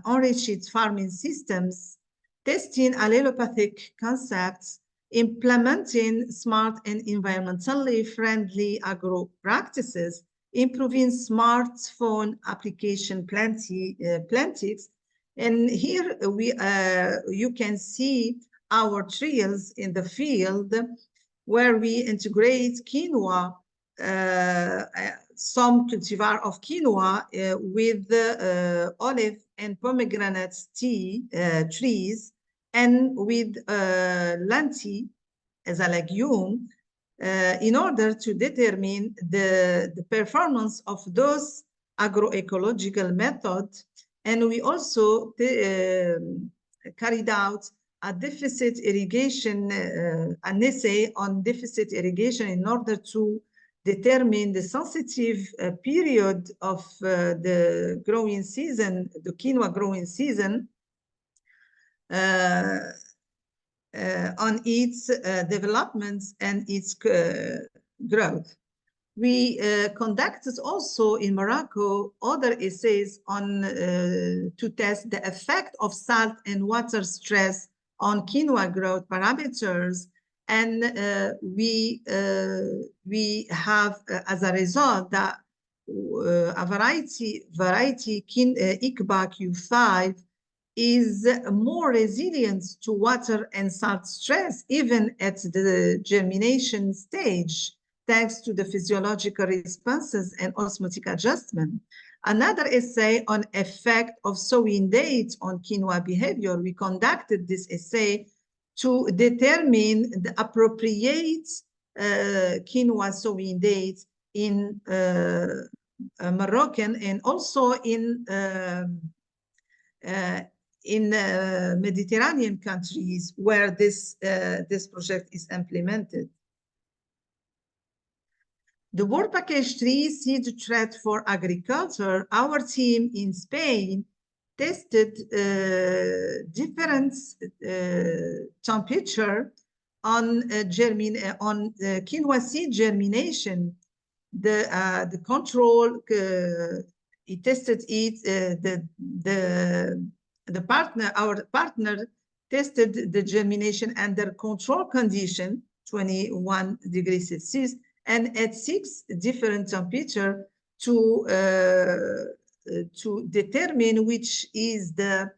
enriched farming systems, testing allelopathic concepts, implementing smart and environmentally friendly agro practices, improving smartphone application plantics. And here you can see our trials in the field where we integrate quinoa, some cultivar of quinoa with olive and pomegranate trees, and with lentil as a legume in order to determine the performance of those agroecological methods. And we also carried out a deficit irrigation, an essay on deficit irrigation in order to determine the sensitive period of the growing season, the quinoa growing season, on its developments and its growth. We conducted also in Morocco other essays on to test the effect of salt and water stress on quinoa growth parameters, and we have as a result that a variety ICBA Q5 is more resilient to water and salt stress, even at the germination stage, thanks to the physiological responses and osmotic adjustment. Another essay on effect of sowing dates on quinoa behavior. We conducted this essay to determine the appropriate quinoa sowing dates in Moroccan and also in Mediterranean countries where this project is implemented. The work package 3, seed threat for agriculture, our team in Spain tested different temperature on quinoa seed germination. The control, it tested it, our partner tested the germination under control condition, 21 degrees Celsius, and at 6 different temperature to determine which is the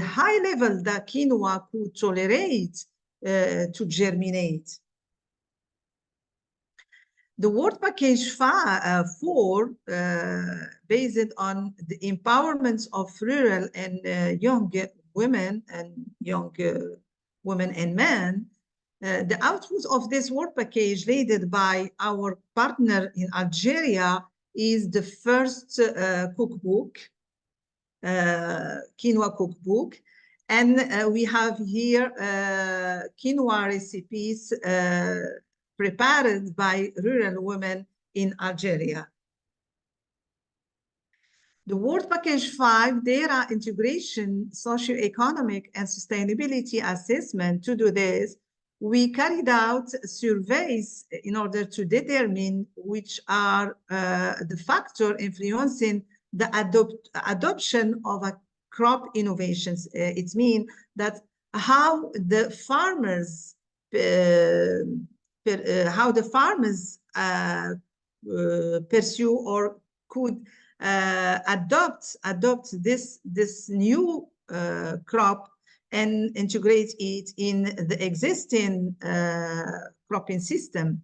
high level that quinoa could tolerate to germinate. The work package 4, based on the empowerment of rural and young women and men, the output of this work package led by our partner in Algeria is the first cookbook, quinoa cookbook. And we have here quinoa recipes prepared by rural women in Algeria. The work package 5, data integration, socioeconomic and sustainability assessment. To do this, we carried out surveys in order to determine which are the factors influencing the adoption of a crop innovations. It means that how the farmers pursue or could adopt this new crop and integrate it in the existing cropping system.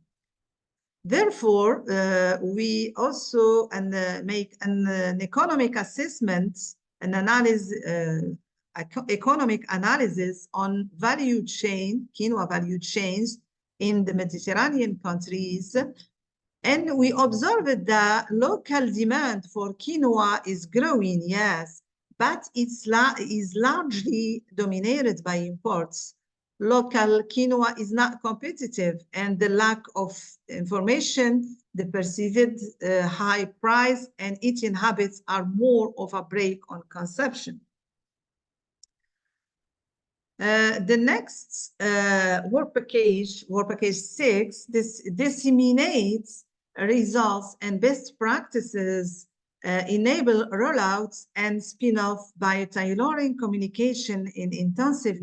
Therefore, we also make an economic assessment, an analysis, economic analysis on value chain, quinoa value chains in the Mediterranean countries. And we observed that local demand for quinoa is growing, yes, but it's is largely dominated by imports. Local quinoa is not competitive, and the lack of information, the perceived high price, and eating habits are more of a brake on consumption. The next work package 6, this disseminates results and best practices, enable rollouts and spin-off by tailoring communication in intensive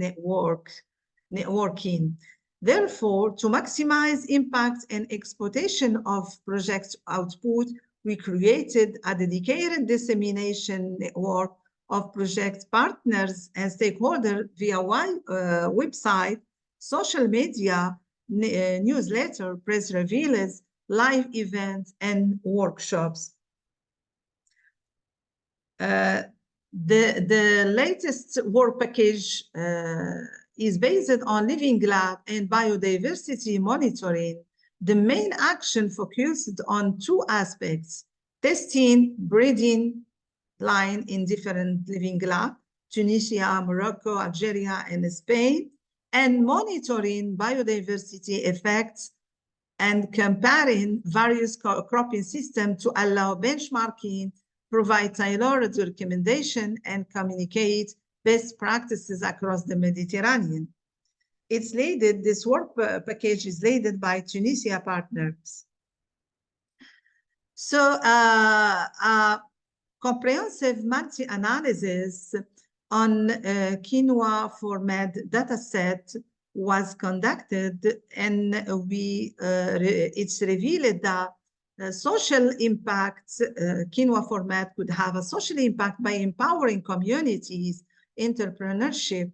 networking. Therefore, to maximize impact and exploitation of project output, we created a dedicated dissemination network of project partners and stakeholders via website, social media, newsletter, press releases, live events, and workshops. The latest work package is based on living lab and biodiversity monitoring. The main action focused on 2 aspects: testing, breeding line in different living lab, Tunisia, Morocco, Algeria, and Spain, and monitoring biodiversity effects and comparing various cropping systems to allow benchmarking, provide tailored recommendation, and communicate best practices across the Mediterranean. It's led, this work package is led by Tunisia partners. So comprehensive multi-analysis on quinoa format dataset was conducted, and it's revealed that social impact, quinoa format could have a social impact by empowering communities entrepreneurship,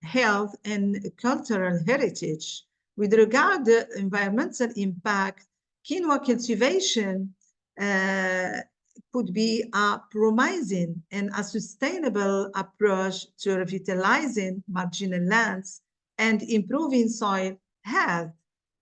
health, and cultural heritage. With regard to environmental impact, quinoa cultivation could be a promising and a sustainable approach to revitalizing marginal lands and improving soil health.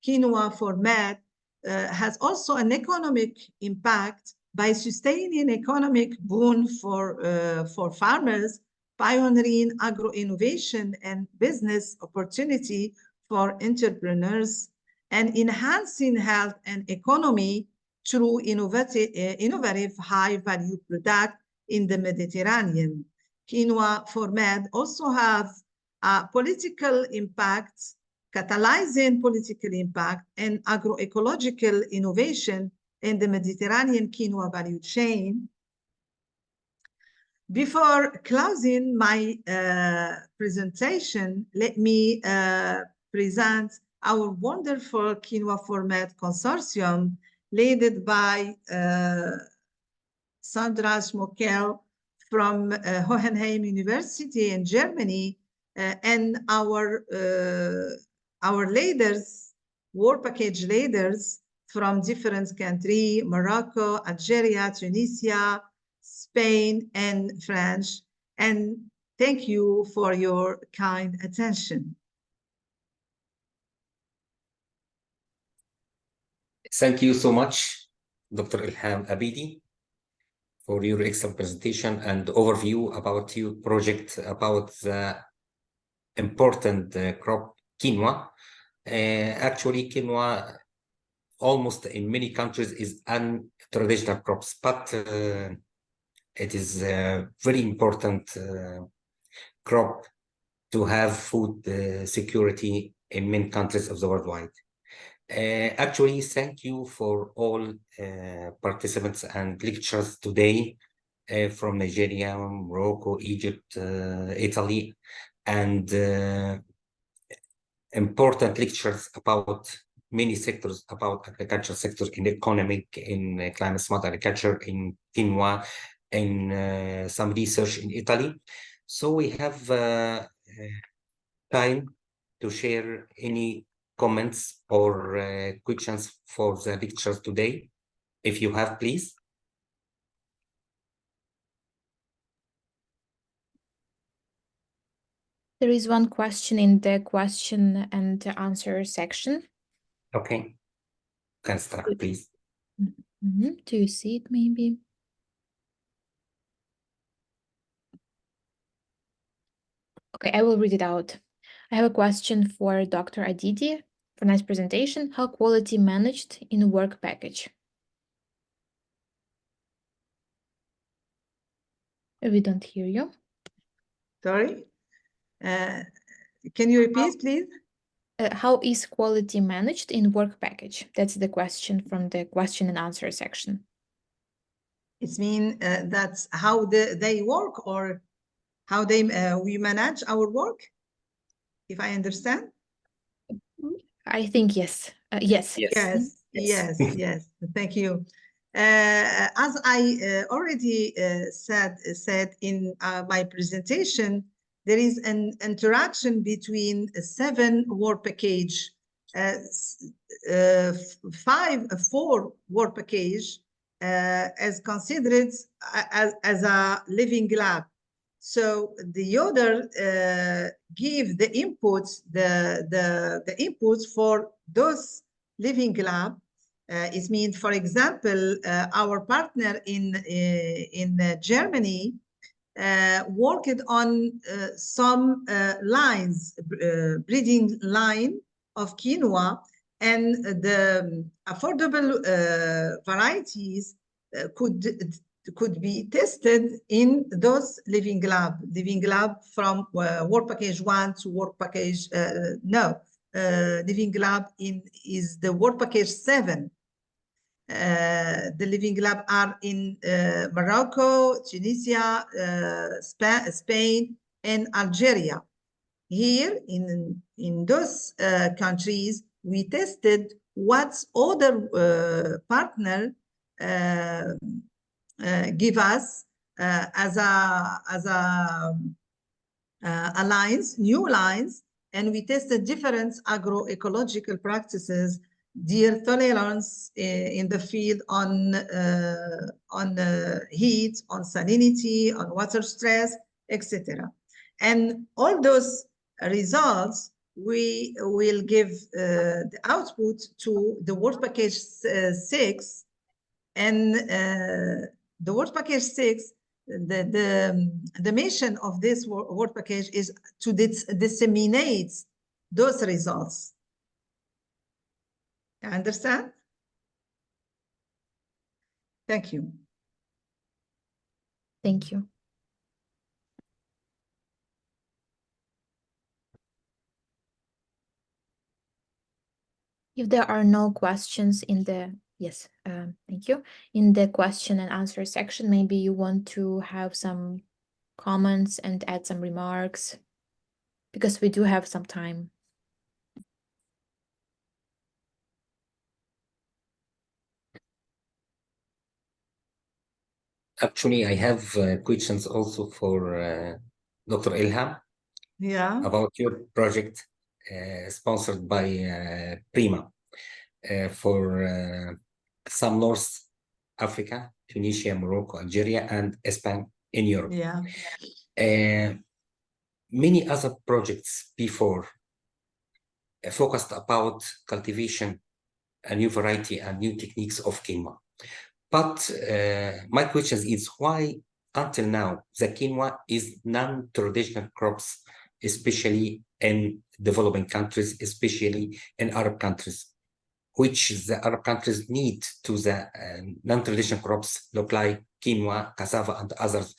Quinoa format has also an economic impact by sustaining economic boon for farmers, pioneering agro-innovation and business opportunity for entrepreneurs, and enhancing health and economy through innovative high-value product in the Mediterranean. Quinoa format also have a political impact, catalyzing political impact and agroecological innovation in the Mediterranean quinoa value chain. Before closing my presentation, let me present our wonderful quinoa format consortium led by Sandra Schmockel from Hohenheim University in Germany, and our leaders, work package leaders from different countries, Morocco, Algeria, Tunisia, Spain, and French. And thank you for your kind attention. Thank you so much, Dr. Ilham Abidi, for your excellent presentation and overview about your project, about the important crop quinoa. Actually, quinoa almost in many countries is untraditional crops, but it is a very important crop to have food security in many countries of the worldwide. Actually, thank you for all participants and lecturers today from Nigeria, Morocco, Egypt, Italy, and important lectures about many sectors, about agriculture sector, in economic, in climate smart agriculture, in quinoa, in some research in Italy. So we have time to share any comments or questions for the lectures today. If you have, please. There is one question in the question and answer section. Okay. You can start, please. Do you see it maybe? Okay, I will read it out. I have a question for Dr. Aditi for nice presentation. How quality managed in work package? We don't hear you. Sorry? Can you repeat, please? How is quality managed in work package? That's the question from the question and answer section. It means that's how they work, or how we manage our work, if I understand? I think yes. Yes. Yes. Thank you. As I already said in my presentation, there is an interaction between 7 work package, 4 work package as considered as a living lab. So the other give the inputs, the inputs for those living lab. It means, for example, our partner in Germany worked on some lines, breeding line of quinoa, and the affordable varieties could be tested in those living lab from work package 1 to work package living lab is the work package 7. The living lab are in Morocco, Tunisia, Spain, and Algeria. Here in those countries, we tested what other partner give us as a new lines, and we tested different agroecological practices, deer tolerance in the field on heat, on salinity, on water stress, etc. And all those results, we will give the output to the work package 6, and the work package 6, the mission of this work package is to disseminate those results. You understand? Thank you. Thank you. If there are no questions in the, yes, thank you. In the question and answer section, maybe you want to have some comments and add some remarks, because we do have some time. Actually, I have questions also for Dr. Ilham. Yeah. About your project sponsored by Prima for some North Africa, Tunisia, Morocco, Algeria, and Spain in Europe. Yeah. Many other projects before focused about cultivation, a new variety and new techniques of quinoa. But my question is why until now the quinoa is non-traditional crops, especially in developing countries, especially in Arab countries, which the Arab countries need to the non-traditional crops, look like quinoa, cassava, and others,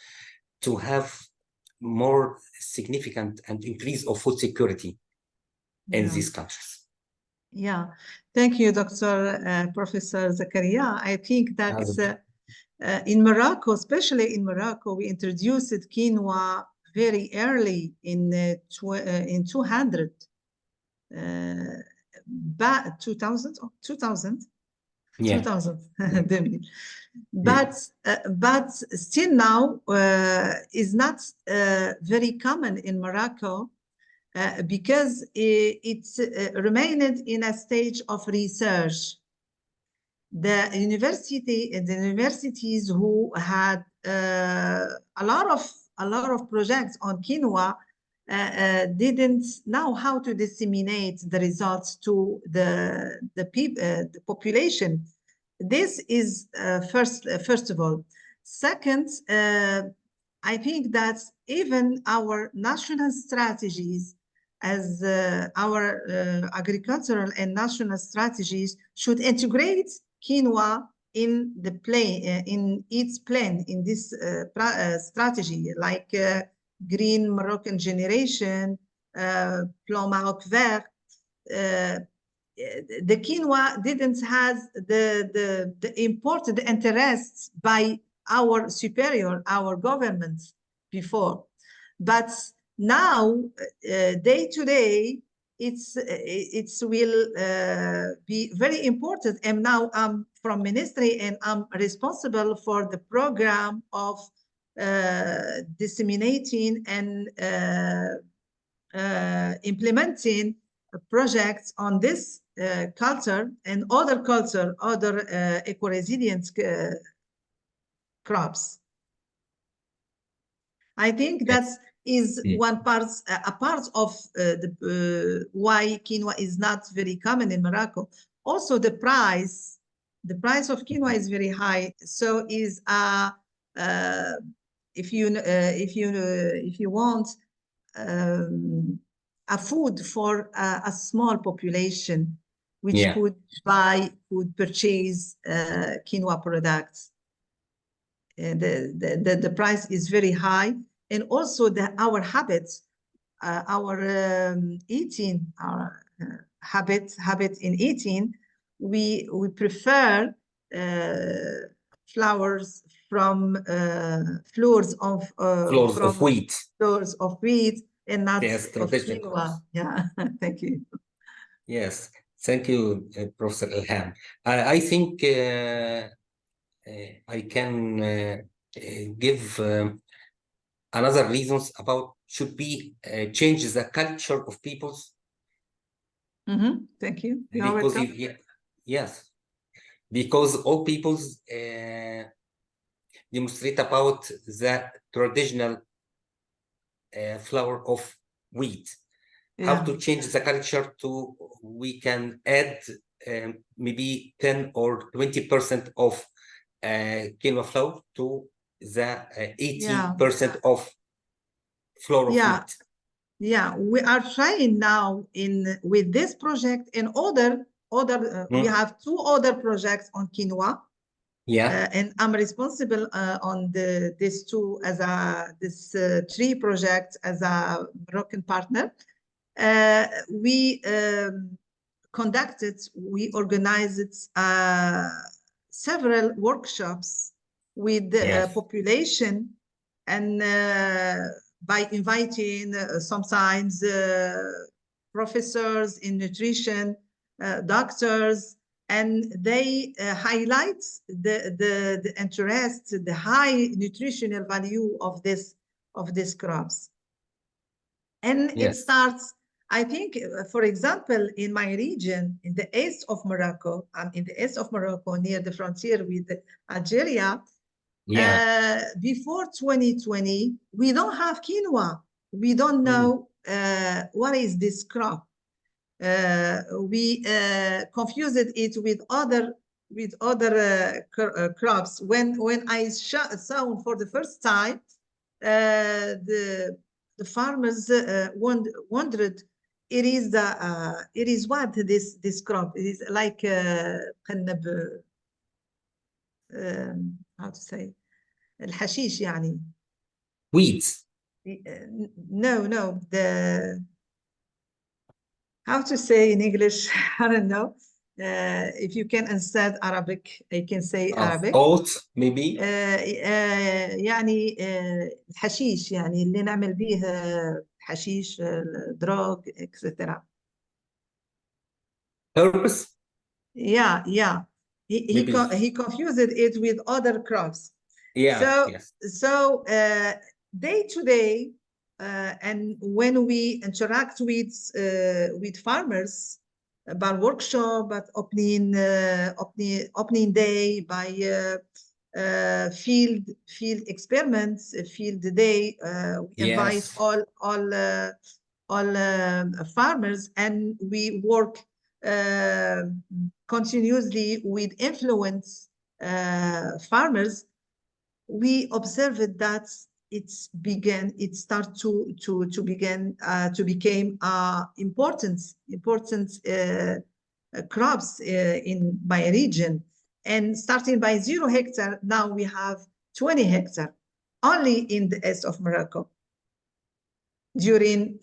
to have more significant and increase of food security in these countries. Yeah, thank you, Dr. Professor Zakaria. I think that in Morocco, especially in Morocco, we introduced quinoa very early in 200, 2000. Yeah. 2000. But still now is not very common in Morocco because it's remained in a stage of research. The universities who had a lot of projects on quinoa didn't know how to disseminate the results to the population. This is first of all. Second, I think that even our national strategies, as our agricultural and national strategies, should integrate quinoa in the in its plan, in this strategy, like Green Moroccan Generation, Plan Maroc Vert. The quinoa didn't have the important interests by our superior, our governments before, but now day to day it will be very important. And now I'm from ministry and I'm responsible for the program of disseminating and implementing projects on this culture and other eco-resilient crops. I think that is one part, a part of why quinoa is not very common in Morocco. Also, the price of quinoa is very high. So is if you want a food for a small population, which could purchase quinoa products. The price is very high, and also our habits, our eating, our habit in eating, we prefer flours from flours of wheat. Flours of wheat and not of traditional quinoa. Yeah, thank you. Yes, thank you, Professor Ilham. I think I can give another reasons about should be change the culture of peoples. Thank you. Because yes, because all peoples demonstrate about the traditional flower of wheat. How to change the culture to we can add maybe 10 or 20% of quinoa flour to the 80% of flour of wheat. Yeah, we are trying now with this project in we have 2 other projects on quinoa. Yeah. And I'm responsible on these 2 as this 3 projects as a Moroccan partner. We organized several workshops with the population, and by inviting sometimes professors in nutrition, doctors, and they highlight the interest, the high nutritional value of this crops. And it starts, I think, for example, in my region, in the east of Morocco, near the frontier with Algeria. Before 2020, we don't have quinoa. We don't know what is this crop. We confused it with other crops. When I saw for the first time, the farmers wondered, it is what this crop? It is like how to say, الحشيش يعني. Weeds. No, how to say in English? I don't know. If you can instead Arabic, I can say Arabic. Oat, maybe. يعني الحشيش يعني اللي نعمل به حشيش, drug, etc. Herbs? Yeah. He confused it with other crops. So day to day, and when we interact with farmers by workshop, but opening day, by field experiments, field day, we invite all farmers, and we work continuously with influence farmers. We observed that it started to become important crops in my region. And starting by 0 hectare, now we have 20 hectare only in the east of Morocco during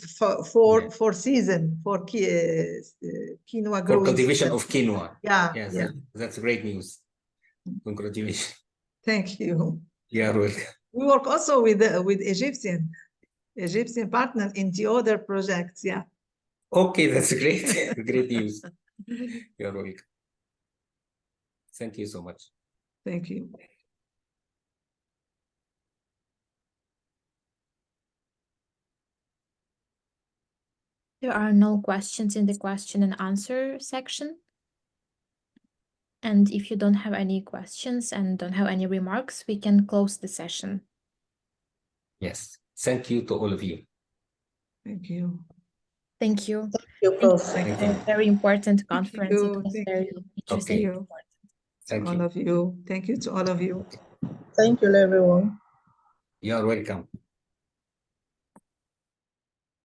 four season for quinoa growing. For cultivation of quinoa. Yeah. That's great news. Congratulations. Thank you. Yeah, welcome. We work also with Egyptian partner in the other projects. Yeah. Okay, that's great. Great news. You're welcome. Thank you so much. Thank you. There are no questions in the question and answer section. And if you don't have any questions and don't have any remarks, we can close the session. Yes. Thank you to all of you. Thank you. Thank you. Thank you, Prof. Thank you. A very important conference. You. It was Thank very you. interesting. Thank you. Thank all you. of you. Thank you to all of you. Thank you, everyone. You are welcome.